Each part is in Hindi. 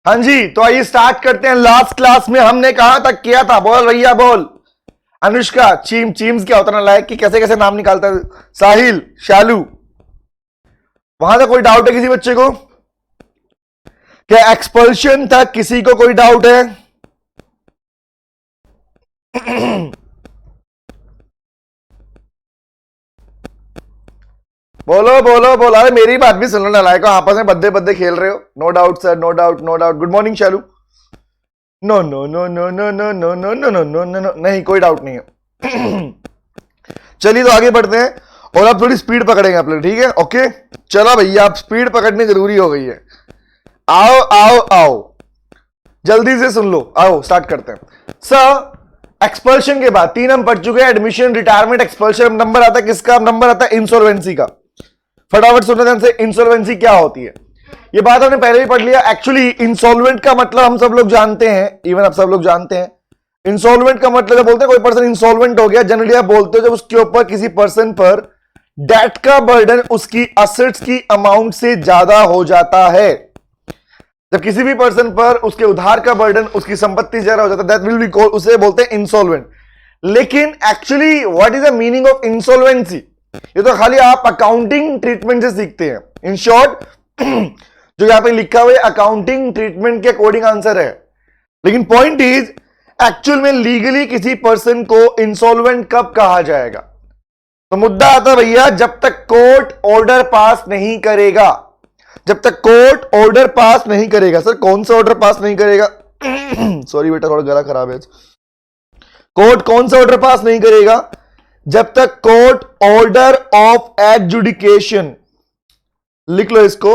हाँ जी, तो आइए स्टार्ट करते हैं। लास्ट क्लास में हमने कहां तक किया था? बोल भैया बोल। अनुष्का, चीम्स क्या होता है नालायक की कैसे कैसे नाम निकालता है। साहिल, शालू, वहां तक कोई डाउट है किसी बच्चे को? क्या एक्सपल्शन तक किसी को कोई डाउट है? बोलो बोलो बोलो। अरे मेरी बात भी सुन लो नालायक, आपस में बद्दे बद्दे खेल रहे हो। No doubt sir, no doubt no doubt. Good morning Shalu. No no no no no no no no no no no no no, नहीं कोई डाउट नहीं है। चलिए तो आगे बढ़ते हैं और अब थोड़ी स्पीड पकड़ेंगे आप लोग, ठीक है? ओके चलो भैया, आप स्पीड पकड़नी जरूरी हो गई है। आओ आओ आओ, जल्दी से सुन लो। आओ स्टार्ट करते हैं। सर, एक्सपल्शन के बाद 3 हम पढ़ चुके हैं, एडमिशन, रिटायरमेंट, एक्सपल्शन। नंबर आता है किसका? नंबर आता है इंसॉल्वेंसी का। फटाफट सुनने ध्यान से, इंसॉल्वेंसी क्या होती है ये बात हमने पहले ही पढ़ लिया। एक्चुअली इंसॉल्वेंट का मतलब हम सब लोग जानते हैं, इवन आप सब लोग जानते हैं। इंसॉल्वेंट का मतलब जब बोलते हैं कोई पर्सन इंसॉल्वेंट हो गया, जनरली आप बोलते हो जब उसके ऊपर किसी पर्सन पर डेट का बर्डन उसकी असेट्स की अमाउंट से ज्यादा हो जाता है। जब किसी भी पर्सन पर उसके उधार का बर्डन उसकी संपत्ति ज्यादा हो जाता है, दैट विल बी कॉल्ड, उसे बोलते हैं इंसॉल्वेंट। लेकिन actually what is the meaning of insolvency? ये तो खाली आप अकाउंटिंग ट्रीटमेंट से सीखते हैं। इन शॉर्ट, जो यहां पे लिखा हुआ है अकाउंटिंग ट्रीटमेंट के अकॉर्डिंग आंसर है। लेकिन पॉइंट इज, एक्चुअल में लीगली किसी पर्सन को इंसॉल्वेंट कब कहा जाएगा? तो मुद्दा आता है भैया, जब तक कोर्ट ऑर्डर पास नहीं करेगा। जब तक कोर्ट ऑर्डर पास नहीं करेगा। सर कौन सा ऑर्डर पास नहीं करेगा? सॉरी बेटा, थोड़ा गला खराब है। कोर्ट कौन सा ऑर्डर पास नहीं करेगा? जब तक कोर्ट ऑर्डर ऑफ एडजुडिकेशन, लिख लो इसको,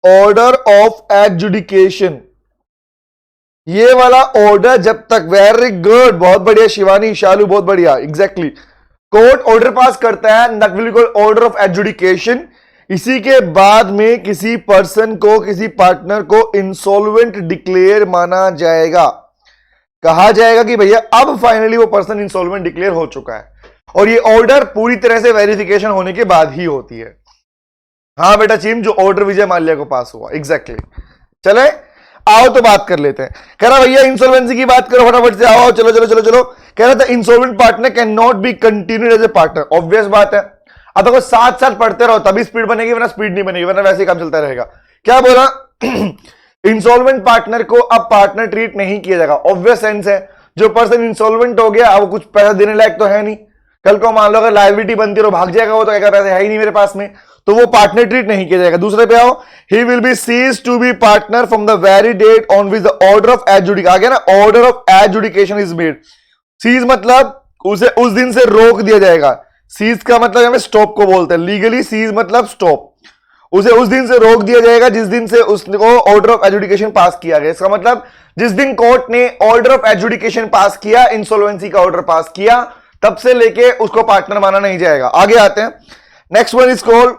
ऑर्डर ऑफ एडजुडिकेशन, ये वाला ऑर्डर जब तक, वेरी गुड, बहुत बढ़िया शिवानी, शालू, बहुत बढ़िया, एग्जैक्टली। कोर्ट ऑर्डर पास करता है, that will be called order of adjudication. इसी के बाद में किसी पर्सन को, किसी पार्टनर को इंसॉल्वेंट डिक्लेयर माना जाएगा। कहा जाएगा कि भैया अब फाइनली वो पर्सन इंसॉल्वेंट डिक्लेयर हो चुका है। और ये ऑर्डर पूरी तरह से वेरिफिकेशन होने के बाद ही होती है। हाँ बेटा चीम, जो ऑर्डर विजय माल्या को पास हुआ, एग्जैक्टली। चले आओ तो बात कर लेते हैं। कह रहा भैया इंसॉल्वेंसी की बात करो फटाफट से, आओ चलो चलो चलो चलो। कह रहा था insolvent partner can not be continued as a partner. Obvious बात है, अब तो साथ साथ पढ़ते रहो तभी स्पीड बनेगी, वरना स्पीड नहीं बनेगी, वरना वैसे ही काम चलता रहेगा। क्या बोला? इंसॉल्वेंट पार्टनर को अब पार्टनर ट्रीट नहीं किया जाएगा। ऑब्वियस सेंस है, जो पर्सन इंसॉल्वेंट हो गया अब कुछ पैसा देने लायक तो है नहीं। कल को मान लो अगर लायबिलिटी बनती है तो भाग जाएगा वो, तो क्या पैसे है ही नहीं मेरे पास में, तो वो पार्टनर ट्रीट नहीं किया जाएगा। दूसरे पे आओ, he will be cease to be partner from the very date on which the order of adjudication, आ गया ना, order of adjudication is made. Cease मतलब उसे उस दिन से रोक दिया जाएगा। सीज का मतलब हमें स्टॉप को बोलते हैं, लीगली सीज मतलब स्टॉप। उसे उस दिन से रोक दिया जाएगा जिस दिन से उसको ऑर्डर ऑफ एडजुडिकेशन पास किया गया। इसका मतलब जिस दिन कोर्ट ने ऑर्डर ऑफ एडजुडिकेशन पास किया, इंसॉल्वेंसी का ऑर्डर पास किया, तब से लेके उसको पार्टनर माना नहीं जाएगा। आगे आते हैं, next one is called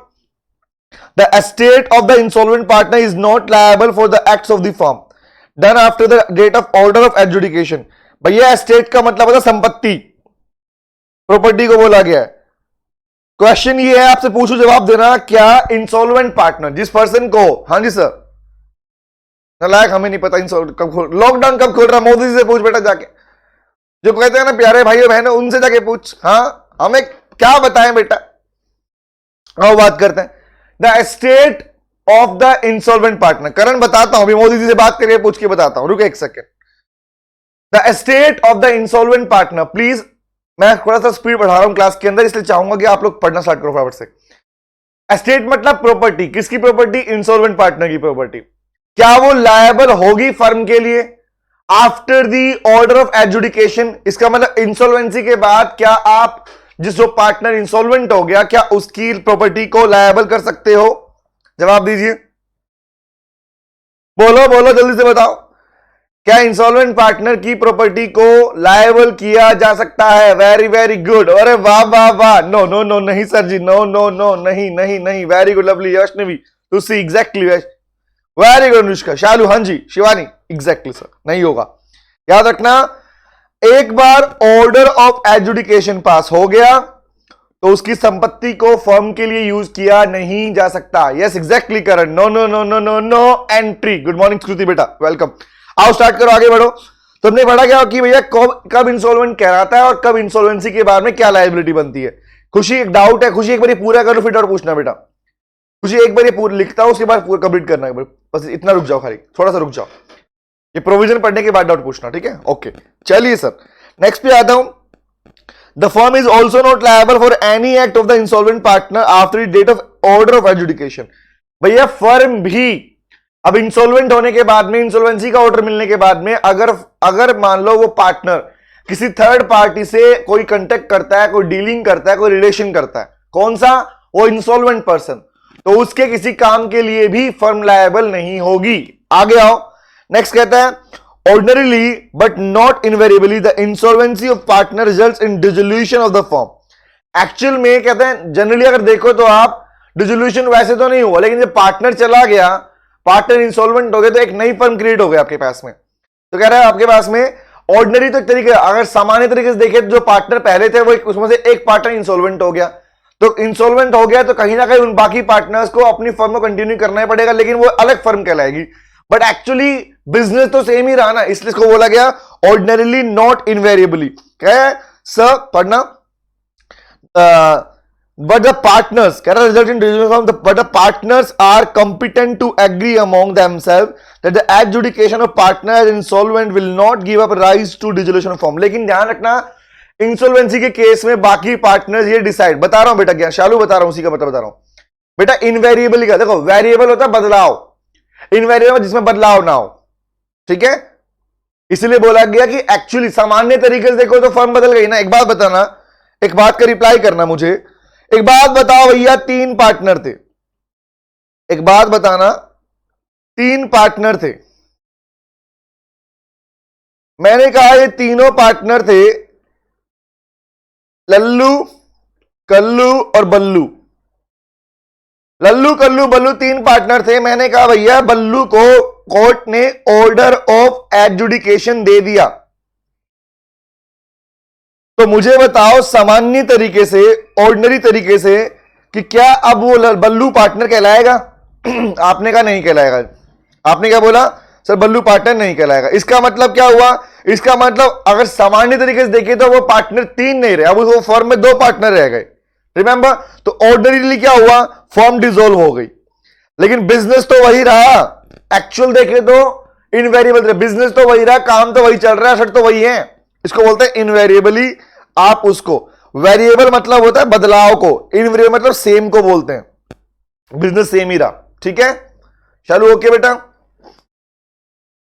the estate of the insolvent partner is not liable for the acts of the firm done after the date of order of adjudication. भैया एस्टेट का मतलब होता है संपत्ति, प्रॉपर्टी को बोला गया है। क्वेश्चन ये है, आपसे पूछो जवाब देना, क्या इंसॉल्वेंट पार्टनर जिस पर्सन को, हाँ जी सर, लायक हमें नहीं पता इंसॉल्वेंट कब खोल, लॉकडाउन कब खोल रहा, मोदी जी से पूछ बेटा जाके, जो कहते हैं ना प्यारे भाइयों बहनों, उनसे जाके पूछ। हाँ हमें क्या बताएं बेटा। आओ बात करते हैं, the estate of the insolvent partner. Karan बताता हूं, अभी मोदी जी से बात करके पूछ के बताता हूं, रुको एक second. The estate of the insolvent partner, please मैं थोड़ा सा स्पीड बढ़ा रहा हूं क्लास के अंदर, इसलिए चाहूंगा कि आप लोग पढ़ना स्टार्ट करो फटाफट से। एस्टेट मतलब प्रॉपर्टी, किसकी प्रॉपर्टी? इंसॉल्वेंट पार्टनर की प्रॉपर्टी। क्या वो लायबल होगी फर्म के लिए after the order of adjudication? इसका मतलब इंसॉल्वेंसी के बाद क्या आप, जिस जो पार्टनर इंसॉल्वेंट हो गया, क्या उसकी प्रॉपर्टी को लायबल कर सकते हो? जवाब दीजिए, बोलो बोलो जल्दी से बताओ। क्या इंसॉल्वेंट पार्टनर की प्रॉपर्टी को लायबल किया जा सकता है? वेरी वेरी गुड, अरे वाह वाह वाह। नो नो नो नहीं सर जी, नो नो नो नहीं नहीं नहीं, वेरी गुड लवली, वैष्णवी, तुसी, एग्जैक्टली, वेरी गुड अनुष्का, शालू, हाँ जी, शिवानी, एग्जैक्टली सर, नहीं होगा। याद रखना, एक बार ऑर्डर ऑफ एडजुडिकेशन पास हो गया तो उसकी संपत्ति को फर्म के लिए यूज किया नहीं जा सकता। Yes exactly correct. No no no no no no entry. Good morning Shruti बेटा, वेलकम। आओ स्टार्ट करो, आगे बढ़ो। तुमने पढ़ा क्या कि भैया कब इंसॉल्वेंट कहलाता है और कब इंसॉल्वेंसी के बाद में क्या लायबिलिटी बनती है। खुशी एक डाउट है, खुशी एक बार पूरा करो फिर और पूछना बेटा। खुशी एक बार ये पूरा लिखता हूं, उसके बाद पूरा कंप्लीट करना है, बस इतना रुक जाओ, खाली थोड़ा सा रुक जाओ, ये प्रोविजन पढ़ने के बाद डाउट पूछना, ठीक है। ओके चलिए सर नेक्स्ट पे आता हूं। The firm is also not liable for any act of the insolvent partner after the date of order of adjudication. भैया फर्म भी अब इंसॉल्वेंट होने के बाद में, इंसॉल्वेंसी का ऑर्डर मिलने के बाद में, अगर मान लो वो पार्टनर किसी थर्ड पार्टी से कोई कंटेक्ट करता है, कोई डीलिंग करता है, कोई रिलेशन करता है, कौन सा, वो इंसॉल्वेंट पर्सन, तो उसके किसी काम के लिए भी फर्म लायबल नहीं होगी। आगे आओ, नेक्स्ट कहता है ordinarily but not invariably the insolvency of partner results in dissolution of the firm. Actual में कहते हैं जनरली अगर देखो तो आप डिसोल्यूशन वैसे तो नहीं हुआ, लेकिन जब पार्टनर चला गया, पार्टनर इंसॉल्वेंट हो गए, तो एक नई फर्म क्रिएट हो गई आपके पास में। तो कह रहा है आपके पास में ऑर्डिनरी तो एक तरीके, अगर सामान्य तरीके से देखें तो जो पार्टनर पहले थे वो उसमें से एक पार्टनर इंसॉल्वेंट हो गया, तो इंसॉल्वेंट हो गया तो कहीं ना कहीं उन बाकी पार्टनर्स को अपनी फर्म को कंटिन्यू करना ही पड़ेगा, लेकिन वो अलग फर्म कहलाएगी। बट एक्चुअली बिजनेस तो सेम ही रहा ना, इसलिए इसको बोला गया ऑर्डिनरीली नॉट इनवेरिएबली। क्या है सर पढ़ना, but the partners can result in division but the partners are competent to agree among themselves that the adjudication of partner as insolvent will not give up rise to dissolution of firm। लेकिन ध्यान रखना इंसॉल्वेंसी के केस में बाकी पार्टनर्स ये डिसाइड, बता रहा हूं बेटा, क्या शालू बता रहा हूं, उसी का मतलब बता रहा हूं बेटा। इनवेरिएबल का देखो, वेरिएबल होता है बदलाव, इनवेरिएबल जिसमें बदलाव ना हो, ठीक है। इसलिए बोला गया कि एक्चुअली सामान्य तरीके से देखो तो फर्म बदल गई ना। एक बात बताना, एक बात का रिप्लाई करना मुझे, एक बात बताओ भैया, 3 पार्टनर थे, एक बात बताना, 3 पार्टनर थे, मैंने कहा ये तीनों पार्टनर थे लल्लू, कल्लू और बल्लू। लल्लू कल्लू बल्लू 3 पार्टनर थे। मैंने कहा भैया बल्लू को कोर्ट ने ऑर्डर ऑफ एडजुडिकेशन दे दिया, तो मुझे बताओ सामान्य तरीके से, ऑर्डिनरी तरीके से, कि क्या अब वो बल्लू पार्टनर कहलाएगा? आपने कहा नहीं कहलाएगा। आपने क्या बोला सर, बल्लू पार्टनर नहीं कहलाएगा। इसका मतलब क्या हुआ? इसका मतलब अगर सामान्य तरीके से देखें तो वो पार्टनर 3 नहीं रहे, अब वो फर्म में 2 पार्टनर रह गए, रिमेंबर। तो ऑर्डिनरीली क्या हुआ, फर्म डिसॉल्व हो गई, लेकिन बिजनेस तो वही रहा। एक्चुअल देखें तो इनवेरिएबल, बिजनेस तो वही रहा, काम तो वही चल रहा है, शर्त तो वही है। इसको बोलते हैं इनवेरिएबली। आप उसको, वेरिएबल मतलब होता है बदलाव को, इनवेरिएबल मतलब सेम को बोलते हैं। बिजनेस सेम ही रहा, ठीक है। चलो ओके बेटा,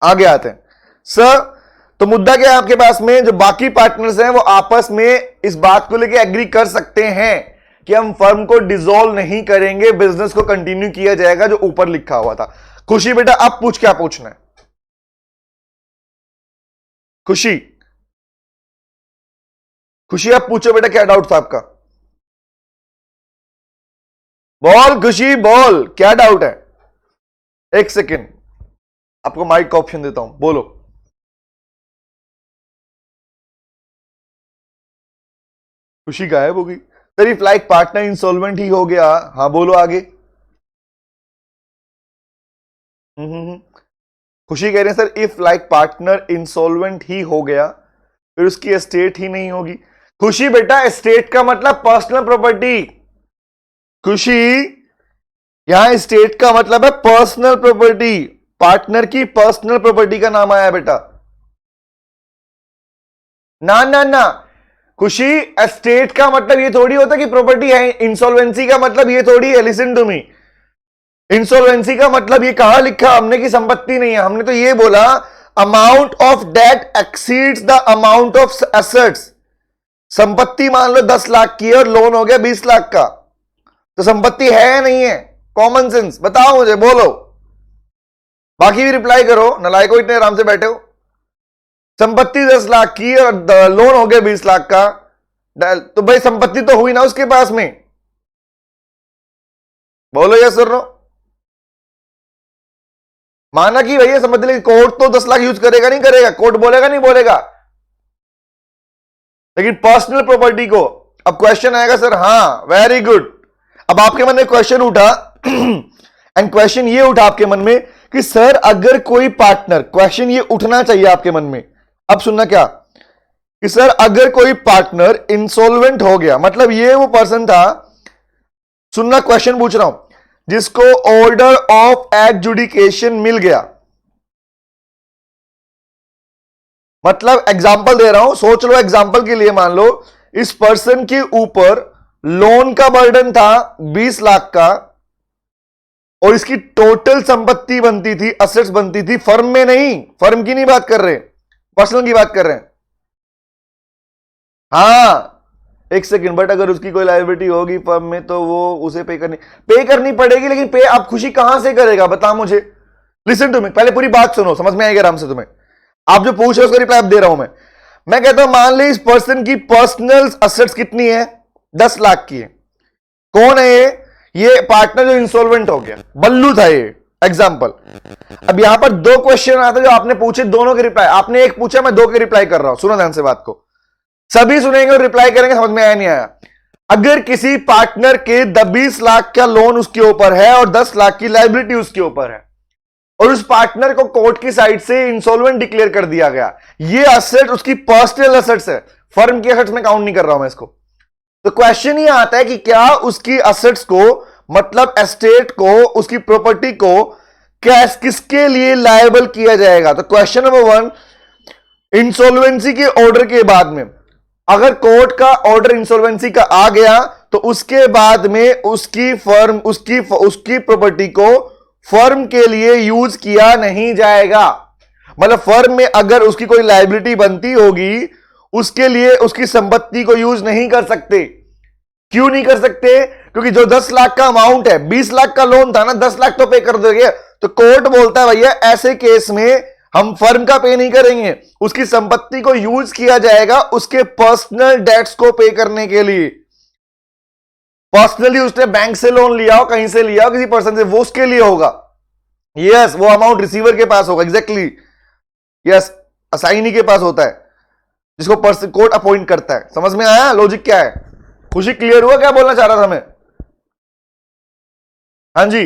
आगे आते हैं सर। तो मुद्दा क्या है आपके पास में, जो बाकी पार्टनर्स हैं वो आपस में इस बात को लेके एग्री कर सकते हैं कि हम फर्म को डिसॉल्व नहीं करेंगे, बिजनेस को कंटिन्यू किया जाएगा, जो ऊपर लिखा हुआ था। खुशी बेटा अब पूछ, क्या पूछना है खुशी? खुशी आप पूछो बेटा, क्या डाउट था आपका? बोल खुशी बोल, क्या डाउट है? एक सेकेंड, आपको माइक का ऑप्शन देता हूं, बोलो। खुशी गायब हो गई। Sir if like partner insolvent ही हो गया, हाँ बोलो आगे। खुशी कह रहे हैं sir if like partner insolvent ही हो गया फिर उसकी एस्टेट ही नहीं होगी। खुशी बेटा एस्टेट का मतलब पर्सनल प्रॉपर्टी। खुशी यहां एस्टेट का मतलब है पर्सनल प्रॉपर्टी, पार्टनर की पर्सनल प्रॉपर्टी का नाम आया बेटा। ना ना ना खुशी, एस्टेट का मतलब ये थोड़ी होता कि प्रॉपर्टी है। इंसॉल्वेंसी का मतलब ये थोड़ी है, लिसन टू मी। इंसॉल्वेंसी का मतलब ये कहां लिखा हमने कि संपत्ति नहीं है, हमने तो ये बोला amount of debt exceeds the amount of assets. संपत्ति मान लो 10 लाख की है और लोन हो गया 20 लाख का, तो संपत्ति है या नहीं है? कॉमन सेंस बताओ मुझे, बोलो। बाकी भी रिप्लाई करो, नलायको इतने आराम से बैठे हो। संपत्ति 10 लाख की और लोन हो गया 20 लाख का, तो भाई संपत्ति तो हुई ना उसके पास में, बोलो यस और नो। माना कि भैया संपत्ति, लेकिन कोर्ट तो 10 लाख यूज करेगा नहीं करेगा, कोर्ट बोलेगा नहीं बोलेगा, लेकिन पर्सनल प्रॉपर्टी को अब क्वेश्चन आएगा सर, हाँ वेरी गुड। अब आपके मन में क्वेश्चन उठा एंड क्वेश्चन ये उठा आपके मन में कि सर अगर कोई पार्टनर, क्वेश्चन ये उठना चाहिए आपके मन में, अब सुनना क्या कि सर अगर कोई पार्टनर इंसॉल्वेंट हो गया, मतलब ये वो पर्सन था, सुनना क्वेश्चन पूछ रहा हूं, जिसको ऑर्डर ऑफ एडजुडिकेशन मिल गया, मतलब एग्जांपल दे रहा हूं, सोच लो एग्जांपल के लिए, मान लो इस पर्सन के ऊपर लोन का बर्डन था 20 लाख का और इसकी टोटल संपत्ति बनती थी, असेट्स बनती थी फर्म में, नहीं फर्म की नहीं बात कर रहे, पर्सनल की बात कर रहे हैं। हाँ एक सेकंड, बट अगर उसकी कोई लायबिलिटी होगी फर्म में तो वो उसे पे करनी पड़ेगी, लेकिन पे आप खुशी कहां से करेगा बता मुझे। लिसन टू मी, पहले पूरी बात सुनो, समझ में आएगा आराम से तुम्हें। आप जो पूछ रहे हो उसका रिप्लाई दे रहा हूं मैं कहता हूं मान ली इस पर्सन की पर्सनल असेट्स कितनी है, 10 लाख की है। कौन है ये पार्टनर जो इंसॉल्वेंट हो गया, बल्लू था ये एग्जांपल। अब यहां पर दो क्वेश्चन आते जो आपने पूछे, दोनों के रिप्लाई, आपने एक पूछा मैं दो के रिप्लाई कर रहा हूं, सुनो ध्यान से बात को, सभी सुनेंगे और रिप्लाई करेंगे, समझ में आया नहीं आया। अगर किसी पार्टनर के 20 लाख का लोन उसके ऊपर है और 10 लाख की लायबिलिटी उसके ऊपर है और उस पार्टनर को कोर्ट की साइड से इंसॉल्वेंट डिक्लेयर कर दिया गया, ये असेट उसकी पर्सनल असेट्स है, फर्म की असेट्स में काउंट नहीं कर रहा हूं मैं इसको। तो क्वेश्चन ये आता है कि क्या उसकी असेट्स को, मतलब एस्टेट को, उसकी प्रॉपर्टी को किसके लिए लायबल किया जाएगा। तो क्वेश्चन नंबर 1, इंसॉल्वेंसी के ऑर्डर के बाद में अगर कोर्ट का ऑर्डर इंसॉल्वेंसी का आ गया तो उसके बाद में उसकी फर्म, उसकी प्रॉपर्टी को फर्म के लिए यूज किया नहीं जाएगा। मतलब फर्म में अगर उसकी कोई लायबिलिटी बनती होगी उसके लिए उसकी संपत्ति को यूज नहीं कर सकते। क्यों नहीं कर सकते? क्योंकि जो 10 लाख का अमाउंट है, 20 लाख का लोन था ना, 10 लाख तो पे कर दोगे। तो कोर्ट बोलता है भैया ऐसे केस में हम फर्म का पे नहीं करेंगे, उसकी संपत्ति को यूज किया जाएगा उसके पर्सनल डेट्स को पे करने के लिए। पर्सनली उसने बैंक से लोन लिया हो, कहीं से लिया हो, किसी पर्सन से, वो उसके लिए होगा। यस, वो अमाउंट रिसीवर के पास होगा। एग्जैक्टली यस, असाइनी के पास होता है जिसको पर्सन कोर्ट अपॉइंट करता है। समझ में आया लॉजिक क्या है? खुशी क्लियर हुआ क्या बोलना चाह रहा था मैं? हाँ जी,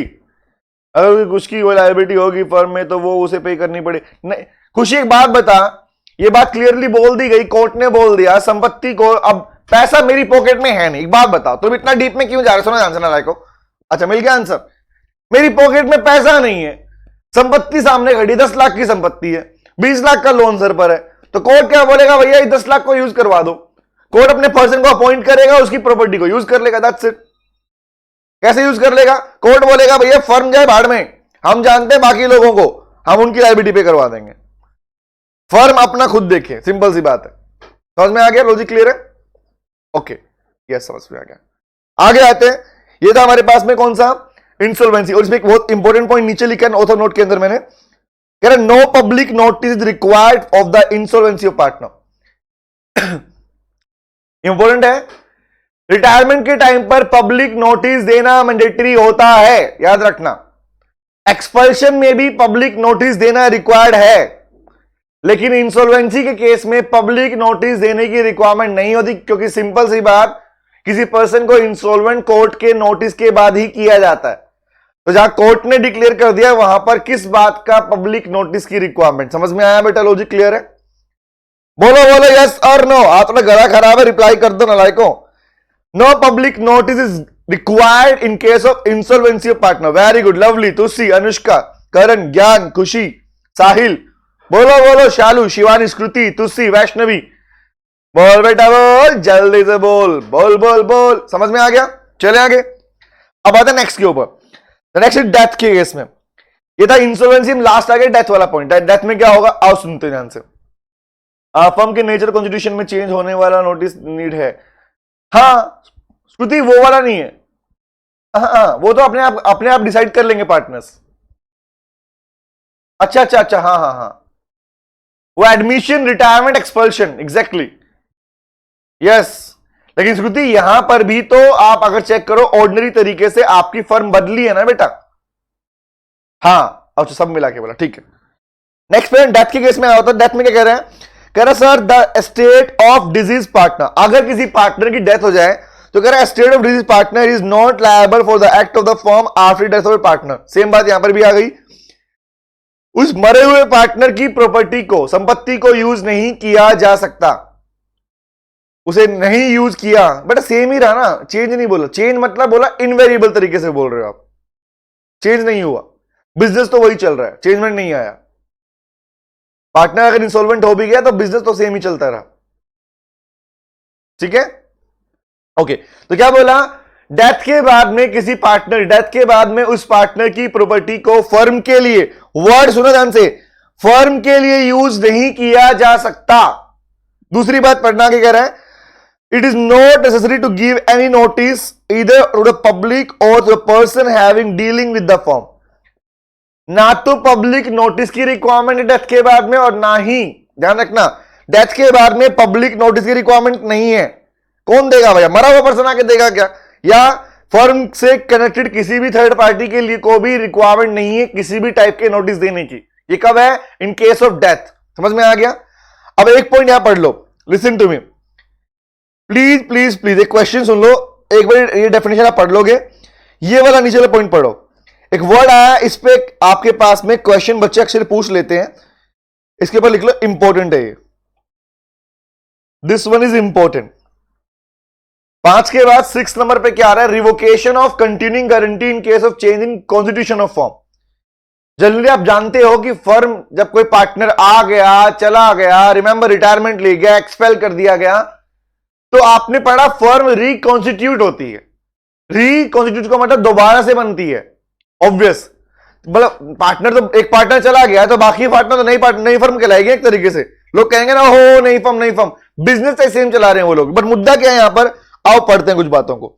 अगर उसकी कोई लायबिलिटी होगी फर्म में तो वो उसे पे करनी पड़े। नहीं खुशी, एक बात बता, ये बात क्लियरली बोल दी गई, कोर्ट ने बोल दिया संपत्ति को, अब पैसा मेरी पॉकेट में है नहीं। एक बात बताओ, तुम इतना डीप में क्यों जा रहे हो? सुनो आंसर ना लाइको। अच्छा मिल गया आंसर। मेरी पॉकेट में पैसा नहीं है, संपत्ति सामने खड़ी, 10 लाख की संपत्ति है, 20 लाख का लोन सर पर है, तो कोर्ट क्या बोलेगा? भैया 10 लाख को यूज करवा दो। कोर्ट अपने पर्सन को अपॉइंट करेगा, उसकी प्रॉपर्टी को यूज कर लेगा, दैट्स इट। कैसे यूज कर लेगा? कोर्ट बोलेगा भैया फर्म जाए भाड़ में, हम जानते हैं बाकी लोगों को, हम उनकी लायबिलिटी पे करवा देंगे। फर्म अपना खुद देखे, सिंपल सी बात है। समझ में आ गया? लॉजिक क्लियर है? ओके, यस समझ में आ गया। आगे आते हैं, ये था हमारे पास में कौन सा? इंसॉल्वेंसी। और इसमें एक बहुत इंपॉर्टेंट पॉइंट नीचे लिखा है ऑथर नोट के अंदर, मैंने कह रहा no public notice is required of the insolvency of partner. Important है, रिटायरमेंट के टाइम पर पब्लिक नोटिस देना मैंडेटरी होता है, याद रखना। एक्सपल्शन में भी पब्लिक नोटिस देना रिक्वायर्ड है, लेकिन इंसॉल्वेंसी के केस में पब्लिक नोटिस देने की रिक्वायरमेंट नहीं होती, क्योंकि सिंपल सी बात, किसी पर्सन को इंसॉल्वेंट कोर्ट के नोटिस के बाद ही किया जाता है। तो जहां कोर्ट ने डिक्लेयर कर दिया वहां पर किस बात का पब्लिक नोटिस की रिक्वायरमेंट? समझ में आया बेटा? लॉजिक क्लियर है? बोलो बोलो यस और नो। आप थोड़ा गला खराब है, रिप्लाई कर दो नालायकों। No public notice is required in case of insolvency of partner. Very good, lovely, Tulsi, Anushka, Karan, Gyan, Khushi, साहिल, बोलो बोलो, शालू, शिवानी, स्कृति, तुलसी, वैष्णवी, बोल बेटा बोल, जल्दी से बोल, बोल बोल बोल। समझ में आ गया? चले आगे। अब आते नेक्स्ट के ऊपर। नेक्स्ट डेथ के केस में, ये था इंसॉल्वेंसी में लास्ट आ गया डेथ वाला पॉइंट। डेथ में क्या होगा आओ सुनते ध्यान से। फर्म के नेचर कॉन्स्टिट्यूशन में चेंज होने वाला नोटिस नीड है। हाँ श्रुति, वो वाला नहीं है। हाँ वो तो अपने आप डिसाइड कर लेंगे पार्टनर्स। अच्छा अच्छा अच्छा, हाँ हाँ हाँ, वो admission, retirement, expulsion, exactly yes. लेकिन श्रुति यहां पर भी तो आप अगर चेक करो ऑर्डिनरी तरीके से आपकी फर्म बदली है ना बेटा। हाँ अच्छा, सब मिला के बोला, ठीक है। नेक्स्ट पे डेथ के केस में आया होता है। डेथ में क्या कह रहे हैं कह रहा sir the state of disease partner, अगर किसी पार्टनर की डेथ हो जाए तो कह रहा है state of disease partner is not liable for the act of the firm after death of partner. Same बात यहां पर भी आ गई, उस मरे हुए पार्टनर की प्रॉपर्टी को, संपत्ति को यूज नहीं किया जा सकता, उसे नहीं यूज किया। बेटा सेम ही रहा ना, चेंज नहीं बोला, चेंज मतलब बोला इनवेरिएबल तरीके से बोल रहे हो आप, चेंज नहीं हुआ, बिजनेस तो वही चल रहा है, चेंजमेंट नहीं आया। पार्टनर अगर इंसॉल्वेंट हो भी गया तो बिजनेस तो सेम ही चलता रहा, ठीक है ओके। तो क्या बोला, डेथ के बाद में किसी पार्टनर, डेथ के बाद में उस पार्टनर की प्रॉपर्टी को फर्म के लिए, वर्ड सुनो ध्यान से, फर्म के लिए यूज नहीं किया जा सकता। दूसरी बात पढ़ना के कह रहा है, it is not necessary to give any notice either to the public और to the person having dealing with the firm. ना तो पब्लिक नोटिस की रिक्वायरमेंट है डेथ के बाद में, और ना ही, ध्यान रखना, डेथ के बाद में पब्लिक नोटिस की रिक्वायरमेंट नहीं है। कौन देगा भैया, मरा हुआ पर्सन आके देगा क्या, या फर्म से कनेक्टेड किसी भी थर्ड पार्टी के लिए को भी रिक्वायरमेंट नहीं है किसी भी टाइप के नोटिस देने की। ये कब है, इन केस ऑफ डेथ। समझ में आ गया। अब एक पॉइंट यहां पढ़ लो, listen to me please please please, एक क्वेश्चन सुन लो, एक बार ये डेफिनेशन आप पढ़ लोगे, ये वाला नीचे वाला पॉइंट पढ़ो। एक वर्ड आया, इस पे आपके पास में क्वेश्चन बच्चे अक्सर पूछ लेते हैं, इसके ऊपर लिख लो इंपॉर्टेंट है ये, दिस वन इज इंपॉर्टेंट। 5 के बाद 6 नंबर पे क्या आ रहा है, revocation of continuing guarantee in case of change in constitution of firm. Generally आप जानते हो कि फर्म जब कोई पार्टनर आ गया, चला गया, रिमेंबर रिटायरमेंट ले गया, एक्सपेल कर दिया गया, तो आपने पढ़ा फर्म रिकॉन्स्टिट्यूट होती है। रिकॉन्स्टिट्यूट का मतलब दोबारा से बनती है, ऑब्वियस, मतलब पार्टनर तो एक पार्टनर चला गया तो बाकी पार्टनर तो नई फर्म कहलाएगी एक तरीके से। लोग कहेंगे ना हो नई फर्म, बिजनेस तो सेम चला रहे हैं वो लोग, बट मुद्दा क्या है यहां पर, आओ पढ़ते हैं कुछ बातों को।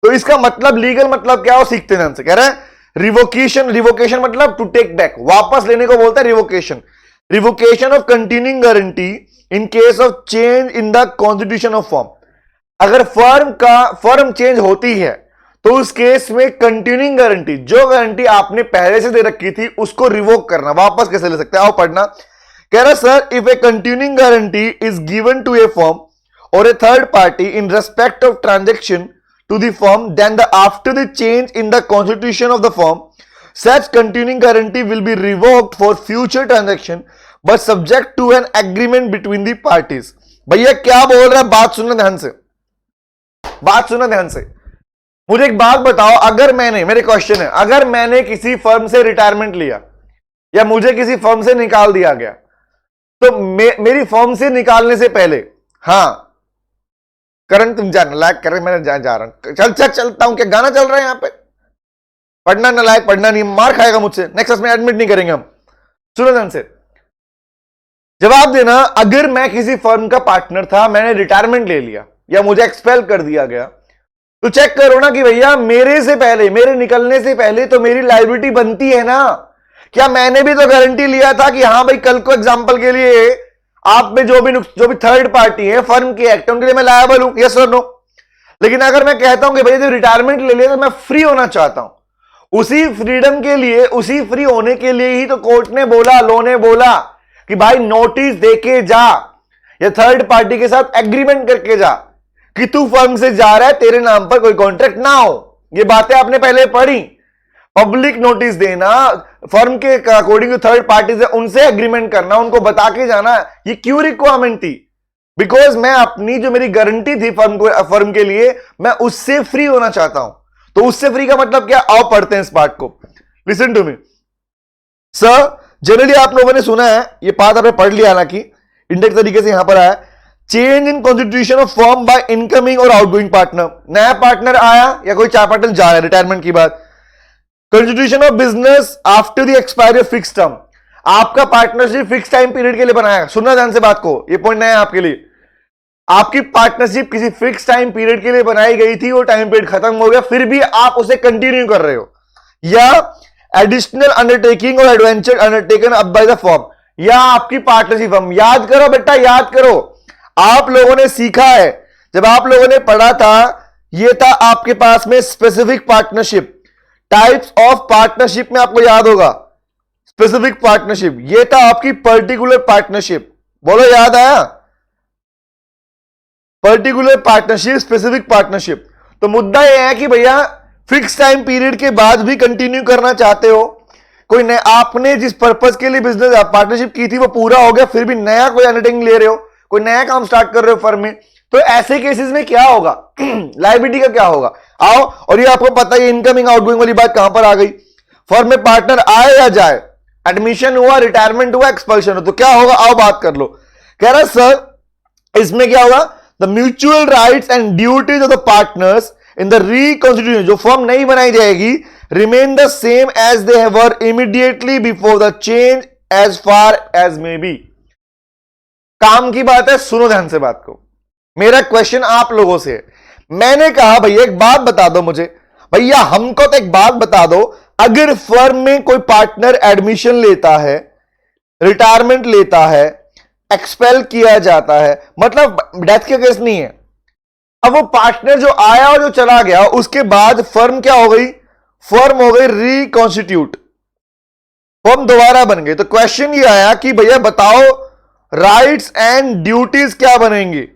तो इसका मतलब लीगल मतलब क्या हो, सीखते हैं हमसे। कह रहे हैं रिवोकेशन, रिवोकेशन मतलब टू टेक बैक, वापस लेने को बोलता है revocation. Revocation of continuing guarantee in case of change in the constitution of firm. अगर फर्म चेंज होती है तो उस केस में कंटिन्यूइंग गारंटी, जो गारंटी आपने पहले से दे रखी थी, उसको रिवोक करना, वापस कैसे ले सकते हैं, आओ पढ़ना। कह रहा sir if a continuing guarantee is given to a firm or a third party in respect of transaction to the firm, then after the change in the constitution of the firm, such continuing guarantee will be revoked for future transaction but subject to an agreement between the parties। भैया क्या बोल रहा है, बात सुनना ध्यान से, बात सुनना ध्यान से। मुझे एक बात बताओ, अगर मैंने, मेरे क्वेश्चन है, अगर मैंने किसी फर्म से रिटायरमेंट लिया या मुझे किसी फर्म से निकाल दिया गया, तो मेरी फर्म से निकालने से पहले, हाँ करण तुम जा नलायक कर रहे, मैं जा रहा हूं, चलता हूं, क्या गाना चल रहा है यहां पे, पढ़ना नलायक, पढ़ना नहीं, मार खाएगा मुझसे, नेक्स्ट में एडमिट नहीं करेंगे हम। सुनो ध्यान से, जवाब देना। अगर मैं किसी फर्म का पार्टनर था, मैंने रिटायरमेंट ले लिया या मुझे एक्सपेल कर दिया गया, तो चेक करो ना कि भैया मेरे से पहले, मेरे निकलने से पहले तो मेरी लायबिलिटी बनती है ना। क्या मैंने भी तो गारंटी लिया था कि हाँ भाई कल को एग्जांपल के लिए आप में जो भी थर्ड पार्टी है फर्म के एक्ट, उनके लिए मैं लायबल हूं, यस और नो। लेकिन अगर मैं कहता हूं कि भाई जब रिटायरमेंट ले लिया तो मैं फ्री होना चाहता हूं, उसी फ्रीडम के लिए, उसी फ्री होने के लिए ही तो कोर्ट ने बोला, लॉ ने बोला कि भाई नोटिस देके जा या थर्ड पार्टी के साथ एग्रीमेंट करके जा कि तू फर्म से जा रहा है, तेरे नाम पर कोई कॉन्ट्रैक्ट ना हो। ये बातें आपने पहले पढ़ी। पब्लिक नोटिस देना, फर्म के अकॉर्डिंग थर्ड पार्टी से उनसे एग्रीमेंट करना, उनको बता के जाना, ये क्यों रिक्वायरमेंट थी? बिकॉज मैं अपनी जो मेरी गारंटी थी फर्म के लिए, मैं उससे फ्री होना चाहता हूं। तो उससे फ्री का मतलब क्या, आओ पढ़ते हैं इस पार्ट को। Listen to me sir, generally आप लोगों ने सुना है, ये पार्ट आपने पढ़ लिया, हालांकि इंडेक्स तरीके से यहां पर आया, change in constitution of firm bye incoming और आउटगोइंग पार्टनर। नया पार्टनर आया या कोई चार पार्टनर जा रहा है रिटायरमेंट की बात। Constitution of business after the expiry of fix term, आपका पार्टनरशिप फिक्स टाइम पीरियड के लिए बनाया। सुनना ध्यान से बात को, ये पॉइंट नया है आपके लिए। आपकी पार्टनरशिप किसी फिक्स टाइम पीरियड के लिए बनाई गई थी, वो टाइम पीरियड खत्म हो गया, फिर भी आप उसे कंटिन्यू कर रहे हो। या एडिशनल अंडरटेकिंग और adventure undertaken up by the firm, या आपकी पार्टनरशिप फर्म। याद करो बेटा, याद करो, आप लोगों ने सीखा है, जब आप लोगों ने पढ़ा था, ये था आपके पास में specific partnership, types of partnership में आपको याद होगा स्पेसिफिक पार्टनरशिप, ये था आपकी पर्टिकुलर पार्टनरशिप। बोलो याद आया? Particular partnership, specific partnership. तो मुद्दा यह है कि भैया फिक्स टाइम पीरियड के बाद भी कंटिन्यू करना चाहते हो, कोई नया, आपने जिस पर्पस के लिए बिजनेस पार्टनरशिप की थी वो पूरा हो गया, फिर भी नया कोई अंडरटेकिंग ले रहे हो, कोई नया काम स्टार्ट कर रहे हो फर्म में, तो ऐसे केसेस में क्या होगा? लायबिलिटी का क्या होगा? आओ, और ये आपको पता है इनकमिंग आउटगोइंग वाली बात कहां पर आ गई? फर्म में पार्टनर आए या जाए, एडमिशन हुआ, रिटायरमेंट हुआ, एक्सपल्शन हो, तो क्या होगा? आओ बात कर लो। कह रहा सर इसमें क्या होगा? The mutual rights and duties of the partners in the reconstitution, जो फर्म नहीं बनाई जाएगी, remain the same as they were immediately before the change as far as may be. काम की बात है, सुनो ध्यान से बात को। मेरा क्वेश्चन आप लोगों से है, मैंने कहा भैया एक बात बता दो मुझे, भैया हमको तो एक बात बता दो, अगर फर्म में कोई पार्टनर एडमिशन लेता है, रिटायरमेंट लेता है, एक्सपेल किया जाता है, मतलब डेथ के केस नहीं है, अब वो पार्टनर जो आया और जो चला गया, उसके बाद फर्म क्या हो गई? फर्म हो गई रिकॉन्स्टिट्यूट, फर्म दोबारा बन गई। तो क्वेश्चन ये आया कि भैया बताओ राइट्स एंड ड्यूटीज क्या बनेंगे?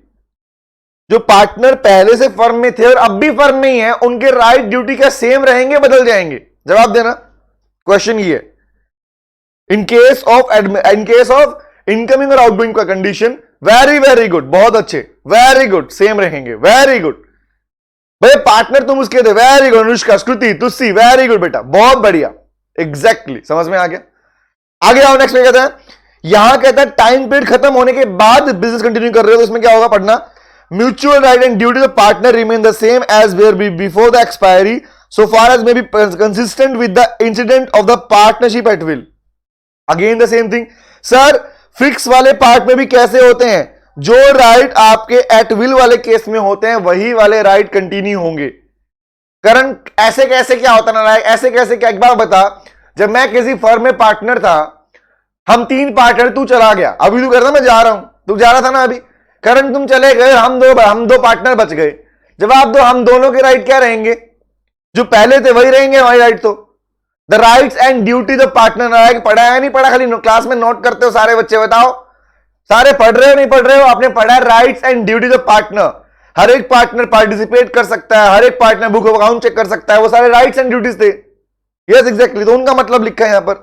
जो पार्टनर पहले से फर्म में थे और अब भी फर्म में ही है, उनके राइट ड्यूटी क्या सेम रहेंगे, बदल जाएंगे? जवाब देना। क्वेश्चन ये, इन केस ऑफ इनकमिंग और आउटगोइंग का कंडीशन, वेरी वेरी गुड, बहुत अच्छे, वेरी गुड, सेम रहेंगे, वेरी गुड। भाई पार्टनर तुम उसके थे, वेरी गुड। अनुष्का, श्रुति, तुस्सी, वेरी गुड बेटा, बहुत बढ़िया, एग्जैक्टली समझ में आ गया। आगे आओ, नेक्स्ट में कहता है, यहां कहता है टाइम पीरियड खत्म होने के बाद बिजनेस कंटिन्यू कर रहे हो, तो इसमें क्या होगा? पढ़ना, mutual right and duty of partner remain the same as were before the expiry so far as may be consistent with the incident of the partnership at will. Again the same thing. Sir fix वाले पार्ट में भी कैसे होते हैं? जो राइट आपके एट विल वाले केस में होते हैं वही वाले राइट कंटिन्यू होंगे। करण ऐसे कैसे क्या होता ना, ऐसे कैसे क्या? एक बार बता, जब मैं किसी फर्म में पार्टनर था, हम 3 पार्टनर, तू चला गया, अभी तू कहता मैं जा रहा हूं, तू जा रहा था ना अभी, करण तुम चले गए, हम दो पार्टनर बच गए। जवाब दो, हम दोनों के राइट क्या रहेंगे? जो पहले थे वही रहेंगे हमारी राइट। तो the rights and duties of partner, पढ़ा है नहीं पढ़ा? खाली क्लास में नोट करते हो सारे बच्चे, बताओ सारे पढ़ रहे हो नहीं पढ़ रहे हो? आपने पढ़ा है rights and duties of partner, हर एक पार्टनर पार्टिसिपेट कर सकता है, हर एक partner book of account check कर सकता है, वो सारे राइट्स एंड ड्यूटीज थे। यस एग्जैक्टली, तो उनका मतलब लिखा है यहां पर,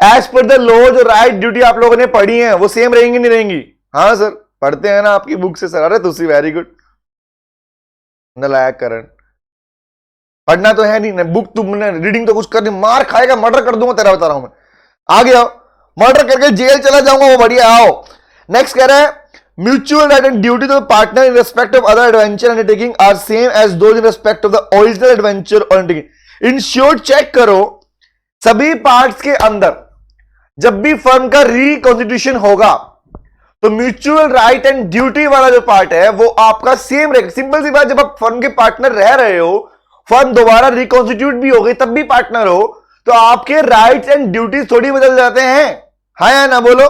एज पर द लॉ जो राइट ड्यूटी आप लोगों ने पढ़ी है वो सेम रहेंगी नहीं रहेंगी? हाँ सर पढ़ते हैं ना आपकी बुक से सर। अरे तुसी वेरी गुड, नलायक करण, पढ़ना तो है नहीं, बुक तुमने रीडिंग तो कुछ कर दी, मार खाएगा, मर्डर कर दूंगा तेरा, बता रहा हूं मैं। आगे आओ, मर्डर करके जेल चला जाऊंगा, वो बढ़िया। आओ नेक्स्ट कह रहा है, mutual right and duty of partner in respect of other adventure undertaking are same as those in respect of the original adventure undertaking. In short check करो, सभी पार्ट्स के अंदर जब भी फर्म का रिकॉन्स्टिट्यूशन होगा तो म्यूचुअल राइट एंड ड्यूटी वाला जो पार्ट है वो आपका सेम रहेगा। सिंपल सी बात, जब आप फर्म के पार्टनर रह रहे हो, फर्म दोबारा रिकॉन्स्टिट्यूट भी हो गई तब भी पार्टनर हो, तो आपके राइट्स एंड ड्यूटीज थोड़ी बदल जाते हैं? हाँ या ना? बोलो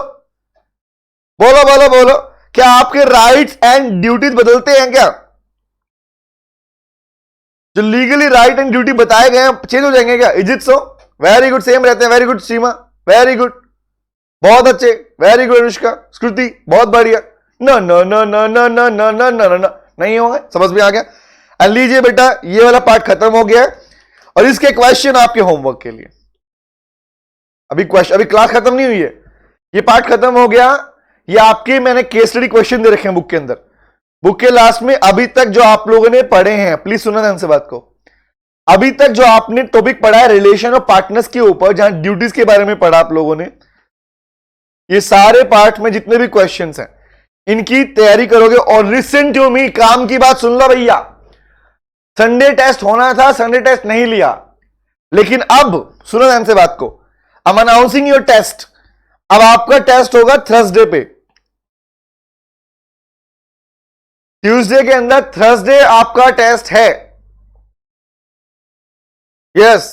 बोलो बोलो बोलो, क्या आपके राइट्स एंड ड्यूटीज बदलते हैं क्या? जो लीगली राइट एंड ड्यूटी बताए गए हैं चेंज हो जाएंगे क्या? Is it so? Very good, same रहते हैं। वेरी गुड सीमा, वेरी गुड, बहुत अच्छे, वेरी गुड अनुष्का, स्कृति, बहुत बढ़िया। न न न न न न न न न न नहीं होगा, समझ में आ गया। लीजिए बेटा, ये वाला पार्ट खत्म हो गया और इसके क्वेश्चन आपके होमवर्क के लिए। अभी क्लास खत्म नहीं हुई है, ये पार्ट खत्म हो गया। ये आपके मैंने केस स्टडी क्वेश्चन दे रखे हैं बुक के अंदर, बुक के लास्ट में। अभी तक जो आप लोगों ने पढ़े हैं, प्लीज सुनना ध्यान से बात को, अभी तक जो आपने टॉपिक पढ़ा है रिलेशन ऑफ पार्टनर्स के ऊपर, जहां ड्यूटीज के बारे में पढ़ा आप लोगों ने, ये सारे पार्ट में जितने भी क्वेश्चंस हैं इनकी तैयारी करोगे। और लिसन टू मी, काम की बात सुन लो भैया, संडे टेस्ट होना था, संडे टेस्ट नहीं लिया, लेकिन अब सुनो ध्यान से बात को, I am announcing your test. अब आपका टेस्ट होगा थर्सडे पे, ट्यूसडे के अंदर थर्सडे आपका टेस्ट है। यस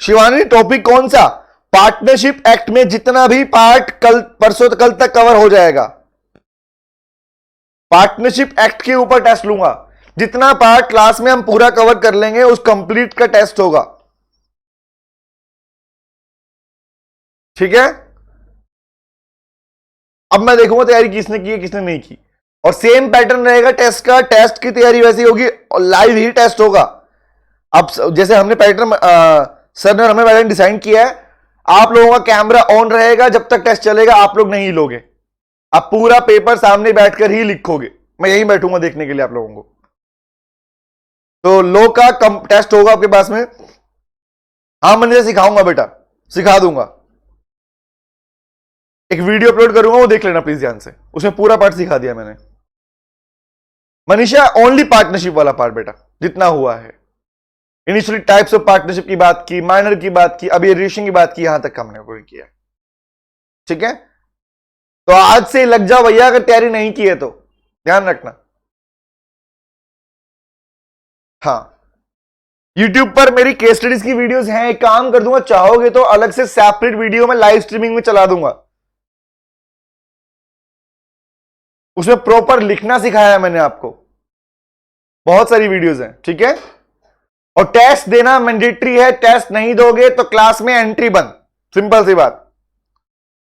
शिवानी, टॉपिक कौन सा? पार्टनरशिप एक्ट में जितना भी पार्ट कल परसों कल तक कवर हो जाएगा। पार्टनरशिप एक्ट के ऊपर टेस्ट लूंगा, जितना पार्ट क्लास में हम पूरा कवर कर लेंगे उस कंप्लीट का टेस्ट होगा, ठीक है? अब मैं देखूंगा तैयारी किसने की है किसने नहीं की, और सेम पैटर्न रहेगा टेस्ट का। टेस्ट की तैयारी वैसी होगी और लाइव ही टेस्ट होगा। अब जैसे हमने पैटर्न सर ने हमें पैटर्न डिजाइन किया है, आप लोगों का कैमरा ऑन रहेगा जब तक टेस्ट चलेगा, आप लोग नहीं लोगे, आप पूरा पेपर सामने बैठकर ही लिखोगे, मैं यहीं बैठूंगा देखने के लिए आप लोगों को। तो लो का कम टेस्ट होगा आपके पास में। हाँ मैं सिखाऊंगा बेटा, सिखा दूंगा, एक वीडियो अपलोड करूंगा वो देख लेना प्लीज ध्यान से, उसमें पूरा पार्ट सिखा दिया मैंने। मनीषा ओनली पार्टनरशिप वाला पार्ट बेटा जितना हुआ है, इनिशियली टाइप्स ऑफ पार्टनरशिप की बात की, माइनर की बात की, अभी रिलेशन की बात की, यहां तक हमने कोई किया। ठीक है, तो आज से लग जाओ भैया, अगर तैयारी नहीं की है तो ध्यान रखना। हाँ YouTube पर मेरी केस स्टडीज की वीडियोस हैं, एक काम कर दूंगा, चाहोगे तो अलग से सेपरेट वीडियो में लाइव स्ट्रीमिंग में चला दूंगा, उसमें प्रॉपर लिखना सिखाया है मैंने आपको, बहुत सारी वीडियोस हैं। ठीक है, और टेस्ट देना मैंडेटरी है, टेस्ट नहीं दोगे तो क्लास में एंट्री बंद, सिंपल सी बात।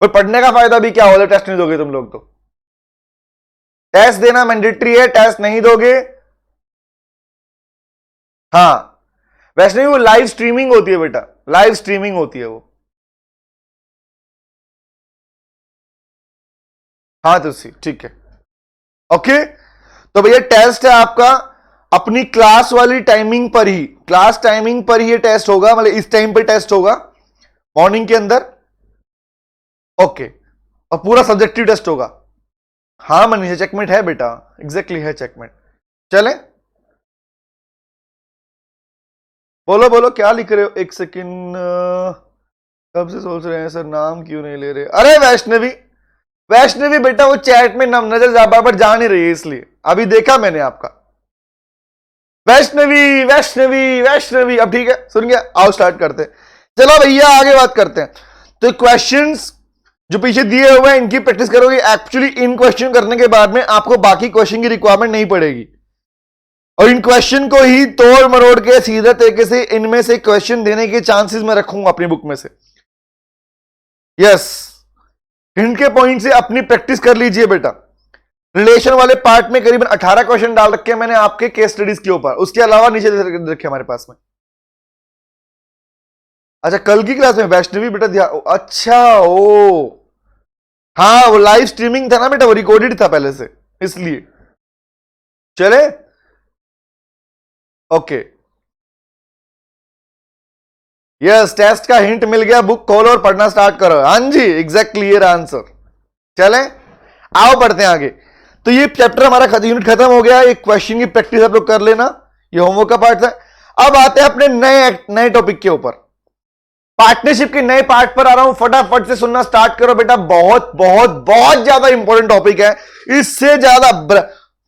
पर पढ़ने का फायदा भी क्या होगा, टेस्ट नहीं दोगे तुम लोग तो। टेस्ट देना मैंडेटरी है, टेस्ट नहीं दोगे। हाँ वैसे नहीं, वो लाइव स्ट्रीमिंग होती है बेटा, लाइव स्ट्रीमिंग होती है वो। हाँ तो ठीक है, ओके। तो भैया टेस्ट है आपका अपनी क्लास वाली टाइमिंग पर ही, क्लास टाइमिंग पर ही ये टेस्ट होगा, मतलब इस टाइम पर टेस्ट होगा मॉर्निंग के अंदर। ओके, और पूरा सब्जेक्टिव टेस्ट होगा। हाँ मनीषा चेकमेट है बेटा, एग्जैक्टली है चेकमेट। चले बोलो बोलो क्या लिख रहे हो, एक सेकंड, कब से सोच रहे हैं सर नाम क्यों नहीं ले रहे। अरे वैष्णवी, वैष्णवी बेटा वो चैट में नजर बार जा नहीं रही है, इसलिए अभी देखा मैंने आपका। वैष्णवी वैष्णवी वैष्णवी, अब ठीक है सुन गया, आओ स्टार्ट करते हैं। चलो भैया आगे बात करते हैं। तो क्वेश्चंस जो पीछे दिए हुए हैं इनकी प्रैक्टिस करोगे। एक्चुअली इन क्वेश्चन करने के बाद में आपको बाकी क्वेश्चन की रिक्वायरमेंट नहीं पड़ेगी, और इन क्वेश्चन को ही तोड़ मरोड़ के सीधे तरीके से इनमें से क्वेश्चन देने के चांसेस मैं रखूंगा अपनी बुक में से। यस, इनके पॉइंट से अपनी प्रैक्टिस कर लीजिए बेटा। रिलेशन वाले पार्ट में करीबन 18 क्वेश्चन डाल रखे हैं मैंने आपके केस स्टडीज के ऊपर, उसके अलावा नीचे रखे हमारे पास में। अच्छा कल की क्लास में वैष्णवी बेटा ध्यान, अच्छा ओ हाँ वो लाइव स्ट्रीमिंग था ना बेटा, वो रिकॉर्डेड था पहले से, इसलिए। चले ओके, यस टेस्ट का हिंट मिल गया, बुक खोलो और पढ़ना स्टार्ट करो। हाँ जी एग्जैक्ट क्लियर आंसर। चले आओ पढ़ते हैं आगे। तो ये चैप्टर हमारा यूनिट खत्म हो गया, एक क्वेश्चन की प्रैक्टिस आप लोग कर लेना, ये होमवर्क का पार्ट था। अब आते हैं अपने नए टॉपिक के ऊपर, पार्टनरशिप के नए पार्ट पर आ रहा हूं, फटाफट से सुनना स्टार्ट करो बेटा। बहुत बहुत बहुत ज्यादा इंपॉर्टेंट टॉपिक है, इससे ज्यादा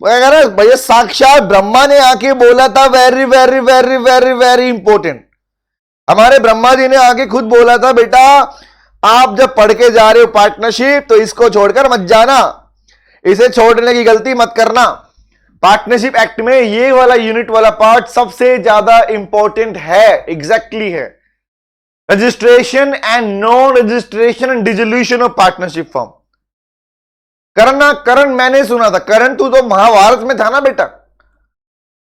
भैया साक्षात ब्रह्मा ने आके बोला था, very very very very very important. हमारे ब्रह्मा जी ने आके खुद बोला था, बेटा आप जब पढ़ के जा रहे हो पार्टनरशिप तो इसको छोड़कर मत जाना, इसे छोड़ने की गलती मत करना। पार्टनरशिप एक्ट में ये वाला यूनिट वाला पार्ट सबसे ज्यादा इंपॉर्टेंट है, एग्जैक्टली है। Registration and non registration and dissolution of partnership form. Karan मैंने सुना था, करण तू तो महाभारत में था ना बेटा,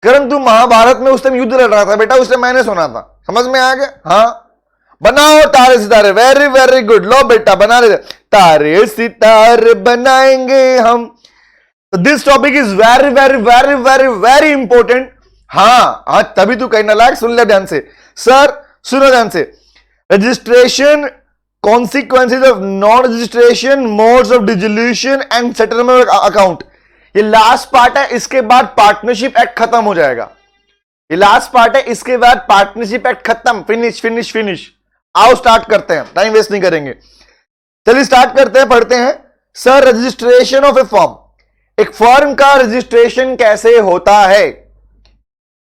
करण तू महाभारत में उस टाइम युद्ध लड़ रहा था बेटा, उस टाइम मैंने सुना था, समझ में आ गया। हाँ बनाओ तारे सितारे, वेरी वेरी गुड, लो बेटा बना ले, तारे सितारे बनाएंगे हम। This topic is very very very very very important. हाँ तभी तू कहना लायक, सुन ले ध्यान से सर, सुनो ध्यान से। Registration, consequences of non registration, modes of dissolution and settlement account, ये लास्ट पार्ट है, इसके बाद पार्टनरशिप एक्ट खत्म हो जाएगा। ये लास्ट पार्ट है, इसके बाद पार्टनरशिप एक्ट खत्म, फिनिश फिनिश फिनिश। आओ स्टार्ट करते हैं, टाइम वेस्ट नहीं करेंगे, चलिए स्टार्ट करते हैं, पढ़ते हैं। Sir registration of A firm, एक फर्म का रजिस्ट्रेशन कैसे होता है,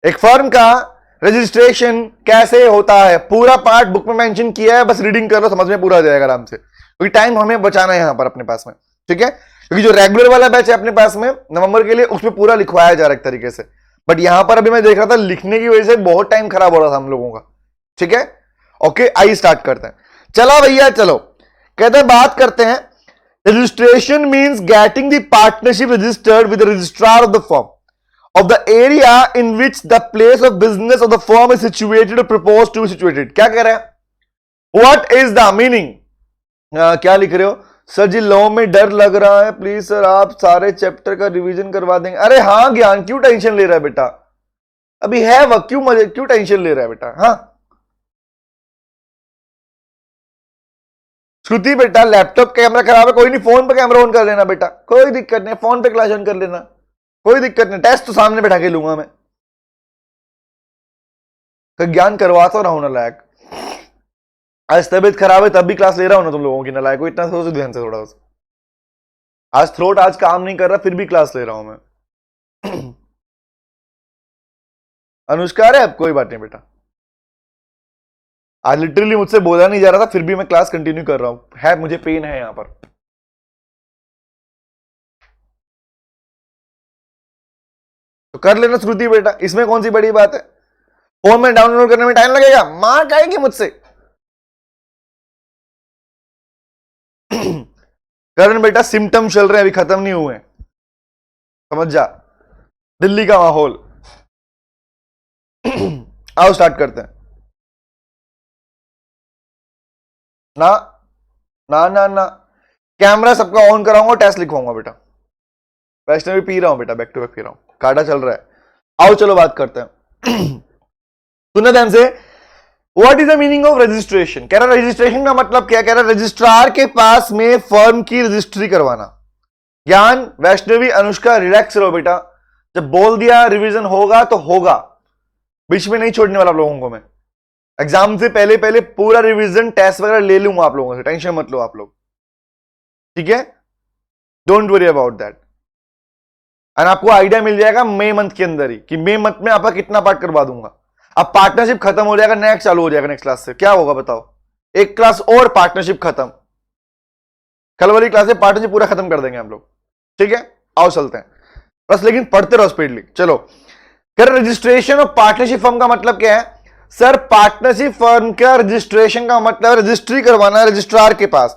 एक फर्म का रजिस्ट्रेशन कैसे होता है, पूरा पार्ट बुक में मेंशन किया है, बस रीडिंग कर लो, समझ में पूरा आ जाएगा आराम से, क्योंकि टाइम हमें बचाना है यहां पर अपने पास में। ठीक है, क्योंकि जो रेगुलर वाला बैच है अपने पास में नवंबर के लिए, उसमें पूरा लिखवाया जा रहा है एक तरीके से, बट यहां पर अभी मैं देख रहा था लिखने की वजह से बहुत टाइम खराब हो रहा था हम लोगों का। ठीक है ओके, आइए स्टार्ट करते हैं। चलो भैया चलो, कहते हैं बात करते हैं Registration means getting the partnership registered with the registrar of the firm of the area in which the place of business of the firm is situated or proposed to be situated. क्या कह रहा है? What is the meaning? क्या लिख रहे हो सर जी? लॉ में डर लग रहा है, प्लीज सर आप सारे चैप्टर का रिवीजन करवा देंगे। अरे हाँ ज्ञान, क्यों टेंशन ले रहा है बेटा? अभी है वक्त, क्यों टेंशन ले रहा है बेटा? हाँ श्रुति बेटा, लैपटॉप कैमरा खराब है, कोई नहीं, फोन पे कैमरा ऑन कर लेना बेटा, कोई दिक्कत नहीं, फोन पे क्लास ऑन कर लेना, कोई दिक्कत नहीं, टेस्ट तो सामने बैठा के लूंगा मैं। तो ज्ञान करवाता रहा हूं ना लायक, आज तबीयत खराब है तब भी क्लास ले रहा हूं ना तुम लोगों की, ना लायक को इतना सोचो ध्यान से थोड़ा सा। आज थ्रोट आज काम नहीं कर रहा फिर भी क्लास ले रहा हूं मैं। अनुष्का है, अब कोई बात नहीं बेटा, आज लिटरली मुझसे बोला नहीं जा रहा था फिर भी मैं क्लास कंटिन्यू कर रहा हूं, है मुझे पेन है यहां पर। तो कर लेना श्रुति बेटा, इसमें कौन सी बड़ी बात है? फोन में डाउनलोड करने में टाइम लगेगा, मार खाएगी मुझसे। करण बेटा सिम्टम चल रहे हैं, अभी खत्म नहीं हुए, समझ जा, दिल्ली का माहौल। आओ स्टार्ट करते हैं। ना ना ना ना, कैमरा सबका ऑन कराऊंगा, टेस्ट लिखवाऊंगा बेटा। वैष्णवी पी रहा हूं बेटा, बैक टू बैक पी रहा हूं, काटा चल रहा है। आओ चलो बात करते हैं। सुनना ध्यान से, what is the meaning of registration? कह रहा रजिस्ट्रेशन का मतलब क्या? कह रहा रजिस्ट्रार के पास में फर्म की रजिस्ट्री करवाना। ज्ञान, वैष्णवी, अनुष्का रिलैक्स रहो बेटा, जब बोल दिया रिवीजन होगा तो होगा, बीच में नहीं छोड़ने वाला आप लोगों को मैं। एग्जाम से पहले पहले पूरा रिवीजन टेस्ट वगैरह ले लूंगा आप लोगों से, टेंशन मत लो आप लोग, ठीक है? Don't worry about that. And आपको आइडिया मिल जाएगा मई मंथ के अंदर ही कि मई मंथ में आपका कितना पार्ट करवा दूंगा। अब पार्टनरशिप खत्म हो जाएगा, नेक्स्ट चालू हो जाएगा नेक्स्ट क्लास से। क्या होगा बताओ? एक क्लास और पार्टनरशिप खत्म, कल वाली क्लास से पार्टनरशिप पूरा खत्म कर देंगे हम लोग, ठीक है? आओ चलते हैं बस, लेकिन पढ़ते रहो स्पीडली। चलो, कर रजिस्ट्रेशन ऑफ पार्टनरशिप फर्म का मतलब क्या है? सर पार्टनरशिप फर्म का रजिस्ट्रेशन का मतलब रजिस्ट्री करवाना है रजिस्ट्रार के पास।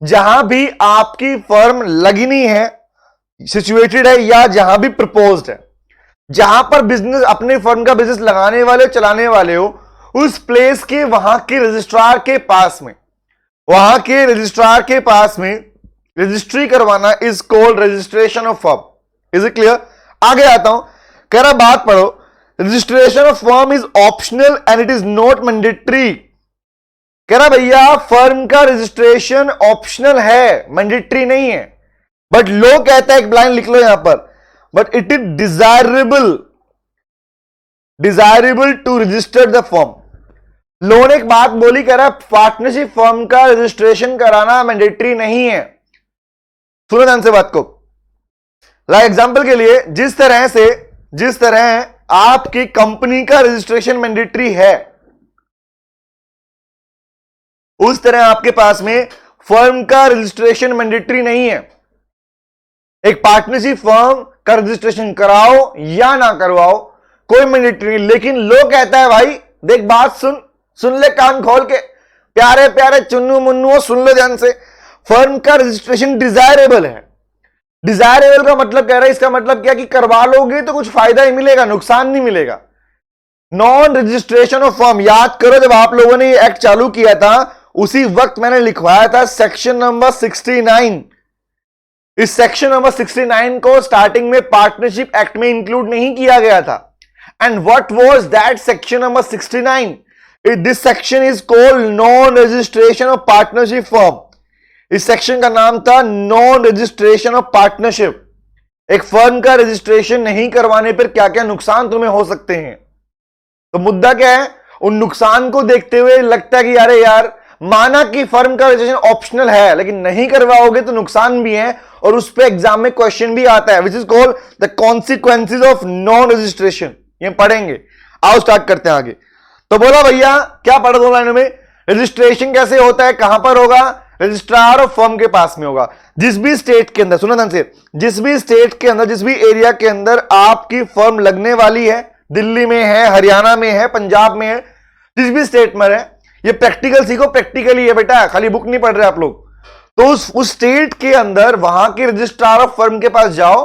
जहां भी आपकी फर्म लगनी है, सिचुएटेड है, या जहां भी प्रपोज्ड है, जहां पर बिजनेस अपने फर्म का बिजनेस लगाने वाले चलाने वाले हो, उस प्लेस के वहां के रजिस्ट्रार के पास में, वहां के रजिस्ट्रार के पास में रजिस्ट्री करवाना is called registration of firm. Is it clear? आगे आता हूं, कह रहा बात पढ़ो, registration of firm is optional and it is not mandatory. कह रहा भैया फर्म का रजिस्ट्रेशन ऑप्शनल है, मैंडेटरी नहीं है। बट लो कहता है, एक लाइन लिख लो यहां पर, but it is desirable to register the firm. लो ने एक बात बोली, कह रहा पार्टनरशिप फर्म का रजिस्ट्रेशन कराना मैंडेटरी नहीं है। सुनो ध्यान से बात को, लाइक एग्जांपल के लिए, जिस तरह आपकी कंपनी का रजिस्ट्रेशन मैंडेटरी है, उस तरह आपके पास में फर्म का रजिस्ट्रेशन मैंडेटरी नहीं है। एक पार्टनरशिप फर्म का रजिस्ट्रेशन कराओ या ना करवाओ, कोई मैंडेटरी नहीं। लेकिन लोग कहता है भाई देख बात सुन ले कान खोल के, प्यारे प्यारे चुन्नू मुन्नू सुन लो ध्यान से, फर्म का रजिस्ट्रेशन डिजायरेबल है। डिजायरेबल का मतलब कह रहा है, इसका मतलब क्या कि करवा लोगे तो कुछ फायदा ही मिलेगा, नुकसान नहीं मिलेगा। नॉन रजिस्ट्रेशन ऑफ फर्म, याद करो जब आप लोगों ने ये एक्ट चालू किया था उसी वक्त मैंने लिखवाया था सेक्शन नंबर 69। इस सेक्शन नंबर 69 को स्टार्टिंग में पार्टनरशिप एक्ट में इंक्लूड नहीं किया गया था। And what was that section number 69? This section is called non registration of partnership firm. इस सेक्शन का नाम था नॉन रजिस्ट्रेशन ऑफ पार्टनरशिप। एक फर्म का रजिस्ट्रेशन नहीं करवाने पर क्या क्या नुकसान तुम्हें हो सकते हैं। तो मुद्दा क्या है, उन नुकसान को देखते हुए लगता है कि अरे यार, माना कि फर्म का रजिस्ट्रेशन ऑप्शनल है लेकिन नहीं करवाओगे तो नुकसान भी है, और उस पर एग्जाम में क्वेश्चन भी आता है, which is called the consequences of non registration. ये पढ़ेंगे, आओ स्टार्ट करते हैं आगे। तो बोला भैया क्या पढ़ दो लाइनों में, रजिस्ट्रेशन कैसे होता है, कहां पर होगा? रजिस्ट्रार ऑफ फर्म के पास में होगा। जिस भी स्टेट के अंदर, सुनो ध्यान से, जिस भी स्टेट के अंदर, जिस भी एरिया के अंदर आपकी फर्म लगने वाली है, दिल्ली में है, हरियाणा में है, पंजाब में है, जिस भी स्टेट में है, ये प्रैक्टिकल सीखो, प्रैक्टिकली है बेटा, खाली बुक नहीं पढ़ रहे आप लोग। तो उस स्टेट के अंदर वहां के रजिस्ट्रार ऑफ फर्म के पास जाओ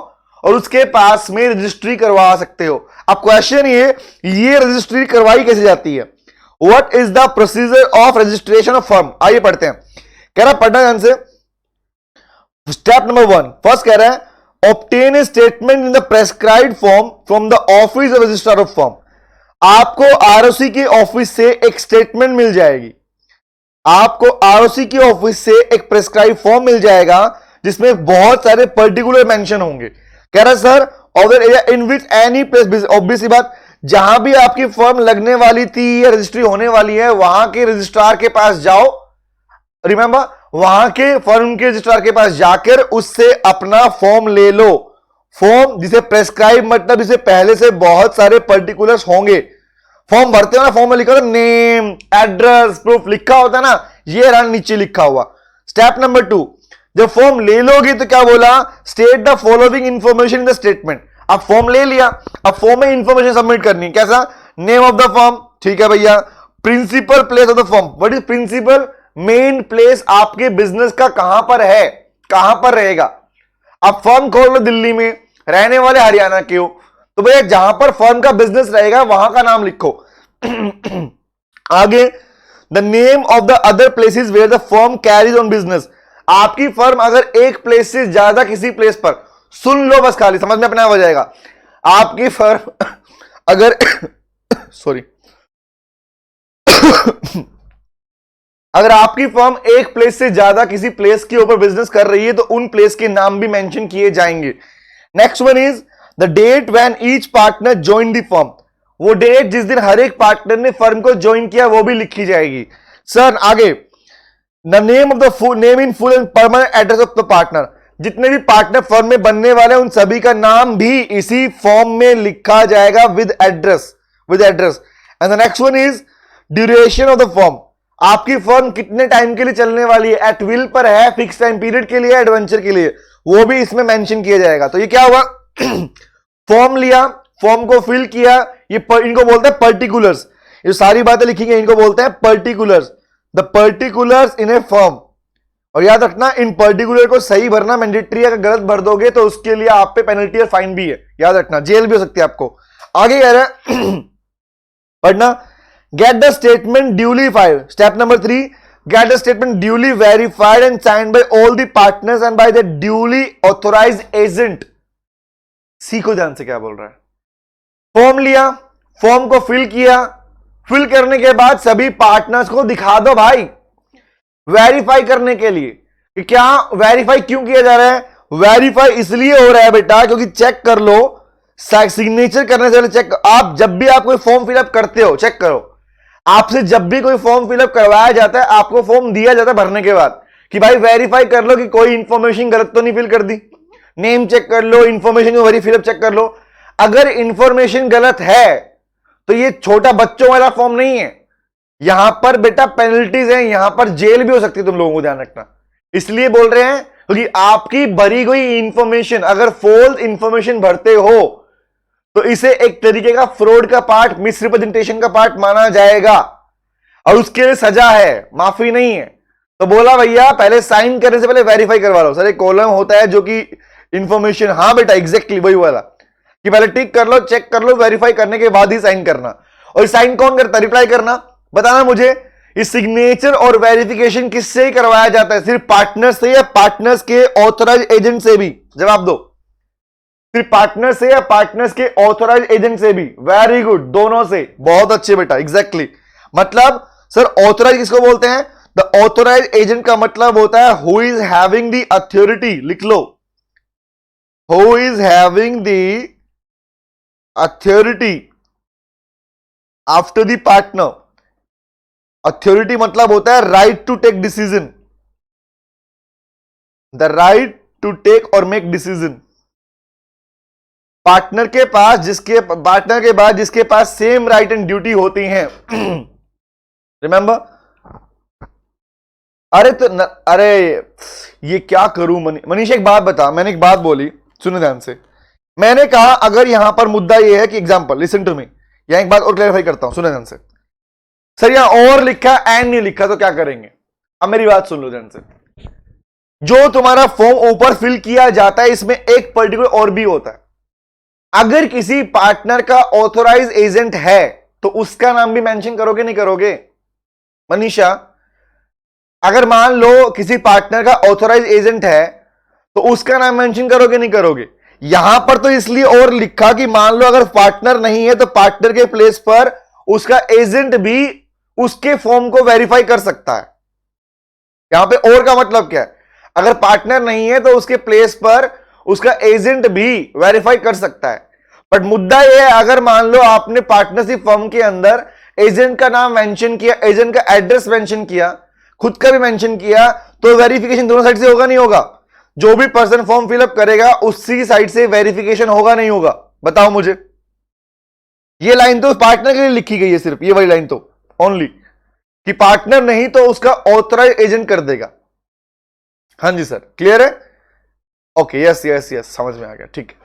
और उसके पास में रजिस्ट्री करवा सकते हो। अब क्वेश्चन ये रजिस्ट्री करवाई कैसे जाती है? What is the procedure of registration of firm? आइए पढ़ते हैं। कह रहा पढ़ना ध्यान से। स्टेप नंबर 1 फर्स्ट कह रहा है obtain a statement in the prescribed form from the office of registrar of firm. आपको आरओसी के ऑफिस से एक स्टेटमेंट मिल जाएगी, आपको आरओसी के ऑफिस से एक प्रेस्क्राइब फॉर्म मिल जाएगा जिसमें बहुत सारे पर्टिकुलर मेंशन होंगे। कह रहा sir of the area in which any place, obvious सी बात, जहां भी आपकी फर्म लगने वाली थी या रजिस्ट्री होने वाली है वहां के रजिस्ट्रार के पास जाओ। रिमेंबर, वहां के फर्म के रजिस्ट्रार के पास जाकर उससे अपना फॉर्म ले लो। फॉर्म जिसे प्रेस्क्राइब मतलब इसे पहले से बहुत सारे पर्टिकुलर्स होंगे। फॉर्म भरते हो ना, फॉर्म में लिखा होता नेम, एड्रेस, प्रूफ लिखा होता ना, ये रहा नीचे लिखा हुआ। स्टेप नंबर 2, जब फॉर्म ले लोगे तो क्या बोला? State the following information in the statement. अब फॉर्म ले लिया, अब फॉर्म में इंफॉर्मेशन सबमिट करनी। कैसा? नेम ऑफ द फर्म, ठीक है भैया। Principal place of the firm, what is principal? Main place आपके बिजनेस का कहां पर है, कहां पर रहेगा। अब फर्म खोल लो दिल्ली में, रहने वाले हरियाणा के हो, तो भैया जहां पर फर्म का बिजनेस रहेगा वहां का नाम लिखो। आगे the name of the other places where the firm carries on business. आपकी फर्म अगर एक प्लेस से ज्यादा किसी प्लेस पर, सुन लो बस, खाली समझ में अपने आप हो जाएगा। आपकी फर्म अगर सॉरी अगर आपकी फर्म एक प्लेस से ज्यादा किसी प्लेस के ऊपर बिजनेस कर रही है तो उन प्लेस के नाम भी मेंशन किए जाएंगे। Next one is the date when each partner join the firm. वो डेट जिस दिन हर एक पार्टनर ने फर्म को ज्वाइन किया वो भी लिखी जाएगी। सर आगे the name of the name in full and permanent address of the partner. जितने भी पार्टनर फर्म में बनने वाले उन सभी का नाम भी इसी फॉर्म में लिखा जाएगा with address. And the next one is duration of the firm. आपकी फर्म कितने टाइम के लिए चलने वाली है, एट विल पर है, फिक्स टाइम पीरियड के लिए, एडवेंचर के लिए, वो भी इसमें मेंशन किया जाएगा। तो ये क्या हुआ? फॉर्म लिया, फॉर्म को फिल किया, ये इनको बोलते हैं पर्टिकुलर्स। ये सारी बातें लिखी गई इनको बोलते हैं particulars. The particulars in A firm. और याद रखना इन पर्टिकुलर को सही भरना मैंडेटरी है, अगर गलत भर दोगे तो उसके लिए आप पे पेनल्टी और फाइन भी है, याद रखना, जेल भी हो सकती है आपको। आगे कह रहा है पढ़ना, get the statement duly filed. Step number 3, get the statement duly verified and signed by all the partners and by the duly authorized agent। सीखो ध्यान से क्या बोल रहा है। फॉर्म लिया, फॉर्म को फिल किया, फिल करने के बाद सभी पार्टनर्स को दिखा दो भाई, वेरीफाई करने के लिए। कि क्या वेरीफाई क्यों किया जा रहा है? वेरीफाई इसलिए हो रहा है बेटा क्योंकि चेक कर लो, सिग्नेचर करने से पहले चेक। आप जब भी आप कोई फॉर्म फिलअप करते हो चेक करो, आपसे जब भी कोई फॉर्म फिलअप करवाया जाता है आपको फॉर्म दिया जाता है भरने के बाद कि भाई वेरीफाई कर लो कि कोई इंफॉर्मेशन गलत तो नहीं फिल कर दी। नेम चेक कर लो, इंफॉर्मेशन को फिलअप चेक कर लो। अगर इंफॉर्मेशन गलत है तो ये छोटा बच्चों वाला फॉर्म नहीं है, यहां पर बेटा पेनल्टीज है, यहां पर जेल भी हो सकती है, तुम लोगों को ध्यान रखना। इसलिए बोल रहे हैं क्योंकि आपकी भरी गई इंफॉर्मेशन, अगर फॉल्स इंफॉर्मेशन भरते हो तो इसे एक तरीके का फ्रॉड का पार्ट, मिसरिप्रेजेंटेशन का पार्ट माना जाएगा और उसके लिए सजा है, माफी नहीं है। तो बोला भैया पहले साइन करने से पहले वेरीफाई करवा लो। सर एक कॉलम होता है जो कि इंफॉर्मेशन, हाँ बेटा एग्जैक्टली वही वाला कि पहले टिक कर लो, चेक कर लो, वेरीफाई करने के बाद ही साइन करना। और साइन कौन करता है? रिप्लाई करना। बताना मुझे इस सिग्नेचर और वेरिफिकेशन किससे ही करवाया जाता है? सिर्फ पार्टनर से या पार्टनर्स के ऑथराइज एजेंट से भी? जवाब दो। सिर्फ पार्टनर से या पार्टनर्स के ऑथराइज एजेंट से भी? वेरी गुड, दोनों से। बहुत अच्छे बेटा, एग्जैक्टली। मतलब सर ऑथराइज किसको बोलते हैं? द ऑथराइज एजेंट का मतलब होता है who is having the authority. लिख लो, who is having the authority after the partner. Authority मतलब होता है right to take decision, the right to take और मेक डिसीजन। पार्टनर के बाद जिसके पास सेम राइट एंड ड्यूटी होती हैं। रिमेंबर? अरे ये क्या करूं मनीष, एक बात बता। मैंने एक बात बोली, सुनो ध्यान से। मैंने कहा अगर यहां पर मुद्दा ये है कि एग्जांपल, लिसन टू मी, यहां एक बात और क्लैरिफाई करता हूं, सुनो ध्यान से। सर यहां और लिखा एंड नहीं लिखा तो क्या करेंगे? अब मेरी बात सुन लो ध्यान से। जो तुम्हारा फॉर्म ऊपर फिल किया जाता है इसमें एक पर्टिकुलर और भी होता है। अगर किसी पार्टनर का ऑथोराइज एजेंट है तो उसका नाम भी मेंशन करोगे नहीं करोगे मनीषा? अगर मान लो किसी पार्टनर का ऑथोराइज एजेंट है तो उसका नाम मेंशन करोगे नहीं करोगे? यहां पर तो इसलिए और लिखा कि मान लो अगर पार्टनर नहीं है तो पार्टनर के प्लेस पर उसका एजेंट भी उसके फॉर्म को वेरीफाई कर सकता है। यहां पे और का मतलब क्या है? अगर पार्टनर नहीं है तो उसके प्लेस पर उसका एजेंट भी वेरीफाई कर सकता है। बट मुद्दा यह है अगर मान लो आपने पार्टनरशिप फर्म के अंदर एजेंट का नाम मेंशन किया, एजेंट का एड्रेस मेंशन किया, खुद का भी मेंशन किया, तो वेरिफिकेशन दोनों साइड से होगा नहीं होगा? जो भी पर्सन फॉर्म फिलअप करेगा उसी साइड से वेरिफिकेशन होगा नहीं होगा? बताओ मुझे। ये लाइन तो पार्टनर के लिए लिखी गई है, सिर्फ ये वाली लाइन तो ओनली, कि पार्टनर नहीं तो उसका ऑथराइज एजेंट कर देगा। हाँ जी सर, क्लियर है? ओके, यस यस यस, समझ में आ गया, ठीक है।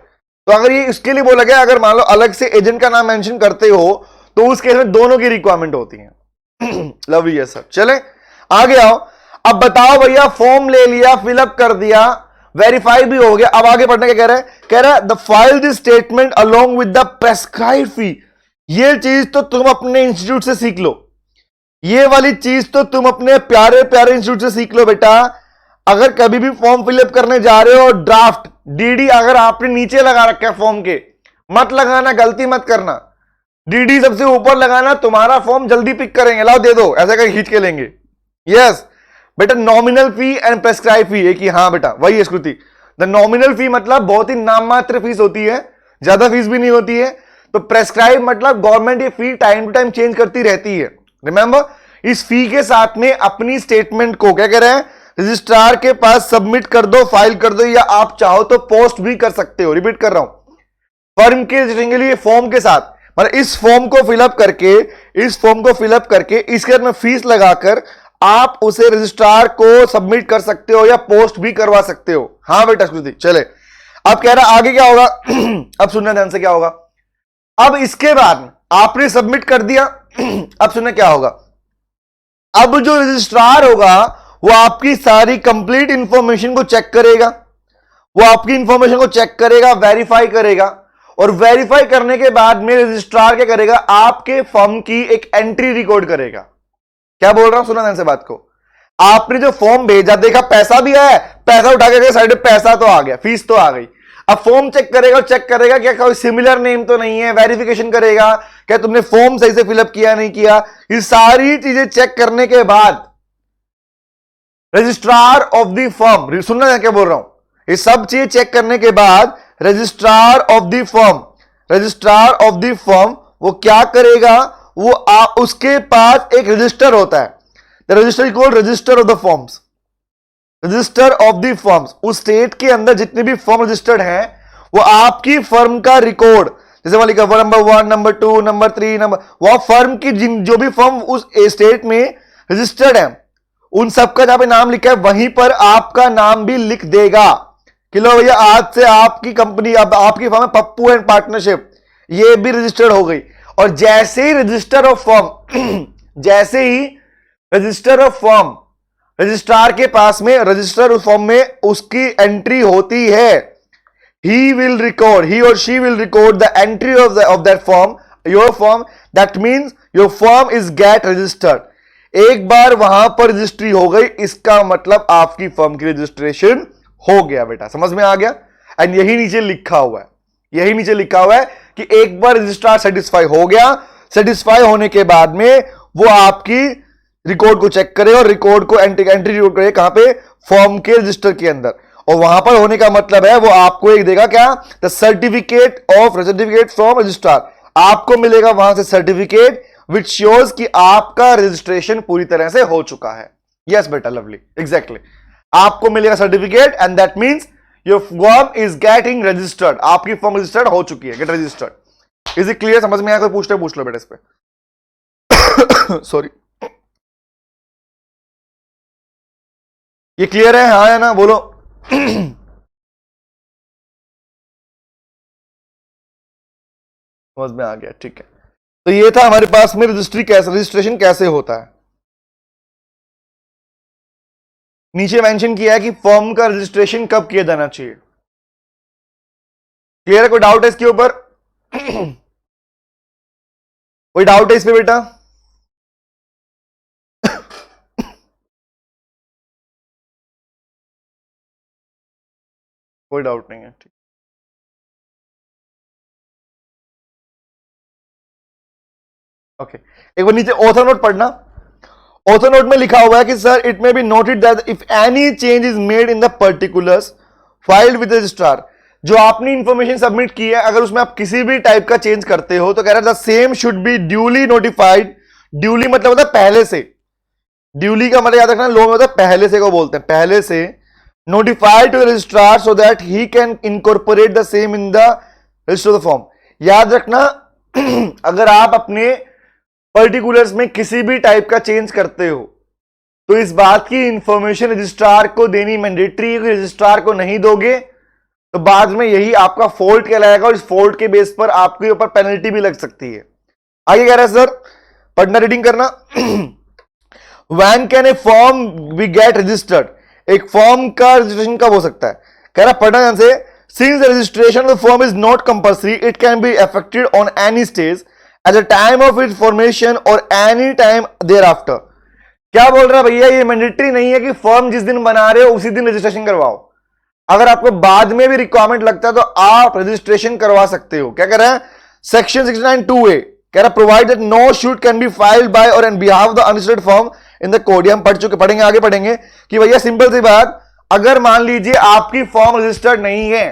तो अगर ये इसके लिए बोला गया अगर मान लो अलग से एजेंट का नाम मेंशन करते हो तो उस केस में दोनों की रिक्वायरमेंट होती है। लवली है सर। चले आगे आओ। अब बताओ भैया, फॉर्म ले लिया, फिलअप कर दिया, वेरीफाई भी हो गया, अब आगे पढ़ने क्या कह रहा है? कह रहा है the file this statement along with the prescribed fee. ये चीज तो तुम अपने इंस्टीट्यूट से सीख लो, ये वाली चीज तो तुम अपने प्यारे प्यारे इंस्टीट्यूट से सीख लो बेटा। अगर कभी भी फॉर्म फिलअप करने जा रहे हो, ड्राफ्ट डीडी अगर आपने नीचे लगा रखा है फॉर्म के, मत लगाना, गलती मत करना। डीडी सबसे ऊपर लगाना, तुम्हारा फॉर्म जल्दी पिक करेंगे, लाओ दे दो, ऐसा करके खींच के लेंगे। यस बेटा, नॉमिनल फी एंड प्रेस्क्राइब फी एक ही। हाँ बेटा, वही है श्रुति। द नॉमिनल फी मतलब बहुत ही नाम मात्र फीस होती है, ज्यादा फीस भी नहीं होती है। तो प्रेस्क्राइब मतलब गवर्नमेंट ये फी टाइम टू टाइम चेंज करती रहती है। रिमेंबर, इस फी के साथ में अपनी स्टेटमेंट को क्या कह रहे हैं, रजिस्ट्रार के पास सबमिट कर दो, फाइल कर दो, या आप चाहो तो पोस्ट भी कर सकते हो। रिपीट कर रहा हूं, फर्म के रजिस्ट्रेशन के लिए फॉर्म के साथ, मतलब इस फॉर्म को फिलअप करके, इस फॉर्म को फिलअप करके इसके अंदर फीस लगाकर आप उसे रजिस्ट्रार को सबमिट कर सकते हो या पोस्ट भी करवा सकते हो। हाँ बेटा श्रुति, चले अब कह रहा आगे क्या होगा। अब सुनना ध्यान से, क्या होगा अब इसके बाद आपने सबमिट कर दिया। अब सुनना क्या होगा। अब जो रजिस्ट्रार होगा वो आपकी सारी कंप्लीट इंफॉर्मेशन को चेक करेगा, वो आपकी इंफॉर्मेशन को चेक करेगा, वेरीफाई करेगा, और वेरीफाई करने के बाद में रजिस्ट्रार क्या करेगा, आपके फर्म की एक एंट्री रिकॉर्ड करेगा। क्या बोल रहा हूं, सुना ध्यान से बात को। आपने जो फॉर्म भेजा, देखा पैसा भी आया, पैसा उठा के साइड में पैसा तो आ गया, फीस तो आ गई। अब फॉर्म चेक करेगा, चेक करेगा क्या कोई सिमिलर नेम तो नहीं है, वेरिफिकेशन करेगा क्या तुमने फॉर्म सही से फिलअप किया नहीं किया। ये सारी चीजें चेक करने के बाद रजिस्ट्रार ऑफ द फर्म, सुनना क्या बोल रहा हूं, ये सब चीजें चेक करने के बाद registrar of the firm, registrar of the firm वो क्या करेगा, वो उसके पास एक रजिस्टर होता है, the register is called register of the firms, register of the firms. उस स्टेट के अंदर जितने भी फर्म रजिस्टर्ड हैं वो आपकी फर्म का रिकॉर्ड, जैसे मान लीजिए नंबर 1, नंबर 2, नंबर 3, नंबर, वो फर्म की जो भी फर्म उस स्टेट में रजिस्टर्ड है उन सबका जहां पे नाम लिखा है वहीं पर आपका नाम भी लिख देगा कि लो भैया आज से आपकी कंपनी, अब आपकी फर्म है पप्पू एंड पार्टनरशिप, ये भी रजिस्टर्ड हो गई। और जैसे ही रजिस्टर ऑफ फर्म जैसे ही रजिस्टर ऑफ फर्म रजिस्ट्रार के पास में, रजिस्टर फॉर्म में उसकी एंट्री होती है, he will record, he or she will record the entry of that form, your form, that means your firm is get registered। एक बार वहां पर रजिस्ट्री हो गई, इसका मतलब आपकी फर्म की रजिस्ट्रेशन हो गया बेटा, समझ में आ गया। एंड यही नीचे लिखा हुआ है, यही नीचे लिखा हुआ है कि एक बार रजिस्ट्रार सेटिस्फाई हो गया, सेटिस्फाई होने के बाद में वो आपकी रिकॉर्ड को चेक करे और रिकॉर्ड को एंट्री रिकॉर्ड करे, कहां पे, फॉर्म के रजिस्टर के अंदर। और वहां पर होने का मतलब है वो आपको एक देगा क्या, द सर्टिफिकेट फ्रॉम रजिस्ट्रार, आपको मिलेगा वहां से सर्टिफिकेट विच शोज कि आपका रजिस्ट्रेशन पूरी तरह से हो चुका है। यस बेटा, लवली, एग्जैक्टली, आपको मिलेगा certificate and that means your firm is getting registered, आपकी फर्म रजिस्टर्ड हो चुकी है, get registered. Is it clear, समझ में आया? कोई पूछ लो बेटा इस पे। सॉरी, ये क्लियर है? हाँ या ना बोलो। समझ में आ गया, ठीक है। तो ये था हमारे पास में रजिस्ट्रेशन कैसे होता है। नीचे मेंशन किया है कि फर्म का रजिस्ट्रेशन कब किया जाना चाहिए। क्लियर है? कोई डाउट है इसके ऊपर? कोई डाउट है इस पे बेटा? कोई डाउट नहीं है, ठीक। ओके, एक बार नीचे ऑथर नोट पढ़ना। ऑथर नोट में लिखा हुआ है कि sir it may be noted that if any change is made in the particulars filed with registrar, जो आपने इंफॉर्मेशन सबमिट की है अगर उसमें आप किसी भी टाइप का चेंज करते हो तो कह रहा है the same should be duly notified. Duly मतलब होता है पहले से। ड्यूली का मतलब याद रखना, लो में होता है पहले से को बोलते हैं, पहले से notified to the registrar so that he can incorporate the same in the register of the form. याद रखना अगर आप अपने पर्टिकुलर्स में किसी भी टाइप का चेंज करते हो तो इस बात की इंफॉर्मेशन रजिस्ट्रार को देनी मैंडेटरी है। रजिस्ट्रार को नहीं दोगे तो बाद में यही आपका फॉल्ट कहलाएगा और इस फॉल्ट के बेस पर आपके ऊपर पेनल्टी भी लग सकती है। आगे कह रहा है सर, पढ़ना, रीडिंग करना। When can a form be get registered, एक फॉर्म का रजिस्ट्रेशन कब हो सकता है? कह रहा पढ़ना ध्यान से। Since the registration of the form is not compulsory it can be effected on any stage at the time of its formation और एनी टाइम देयर आफ्टर। क्या बोल रहा है भैया? ये मैंडेटरी नहीं है कि फॉर्म जिस दिन बना रहे हो उसी दिन रजिस्ट्रेशन करवाओ। अगर आपको बाद में भी रिक्वायरमेंट लगता है तो आप रजिस्ट्रेशन करवा सकते हो। क्या कह रहा है? सेक्शन 69(2)(a कह रहा provide that no suit can be filed by और on behalf of the unregistered form in the code. हम पढ़ चुके, पढ़ेंगे, आगे पढ़ेंगे कि भैया सिंपल सी बात, अगर मान लीजिए आपकी फॉर्म रजिस्टर्ड नहीं है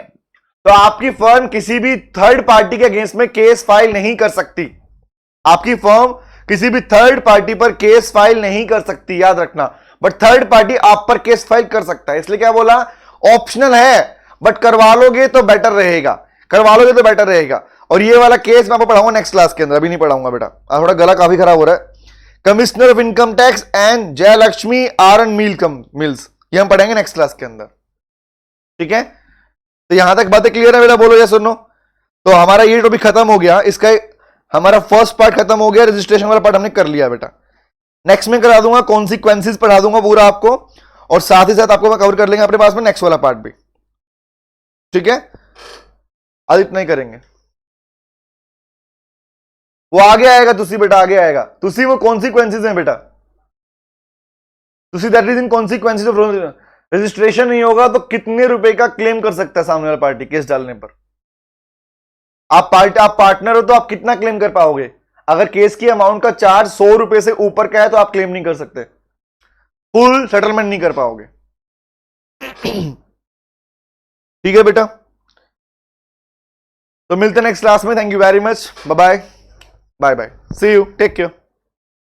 तो आपकी फर्म किसी भी थर्ड पार्टी के अगेंस्ट में केस फाइल नहीं कर सकती। आपकी फर्म किसी भी थर्ड पार्टी पर केस फाइल नहीं कर सकती, याद रखना। बट थर्ड पार्टी आप पर केस फाइल कर सकता है। इसलिए क्या बोला? ऑप्शनल है, बट करवा लोगे तो बेटर रहेगा, करवा लोगे तो बेटर रहेगा। और ये वाला केस मैं आपको पढ़ाऊंगा नेक्स्ट क्लास के अंदर, अभी नहीं पढ़ाऊंगा बेटा, थोड़ा गला काफी खराब हो रहा है। Commissioner of income tax and Jayalakshmi R and mills, ये हम पढ़ेंगे नेक्स्ट क्लास के अंदर, ठीक है? तो यहां तक बातें क्लियर है बेटा? बोलो या सुनो। तो हमारा ये टॉपिक खत्म हो गया, इसका हमारा फर्स्ट पार्ट खत्म हो गया, रजिस्ट्रेशन वाला पार्ट हमने कर लिया बेटा। नेक्स्ट में करा दूंगा कॉन्सिक्वेंसेस, पढ़ा दूंगा पूरा आपको, और साथ ही साथ आपको मैं कवर कर लेंगे अपने पास में नेक्स्ट वाला पार्ट भी, ठीक है? आज इतना ही करेंगे, वो आगे आएगा, तुसी बेटा आगे आएगा, तुसी वो कॉन्सिक्वेंसेस हैं बेटा, तुसी that is in consequences of registration नहीं होगा तो कितने रुपए का क्लेम कर सकता है सामने वाला पार्टी केस डालने पर। आप पार्टनर हो तो आप कितना क्लेम कर पाओगे? अगर केस की अमाउंट का चार्ज 100 रुपए से ऊपर का है तो आप क्लेम नहीं कर सकते, फुल सेटलमेंट नहीं कर पाओगे, ठीक है बेटा? तो मिलते हैं नेक्स्ट क्लास में। Thank you very much, bye bye, bye bye, see you, take care.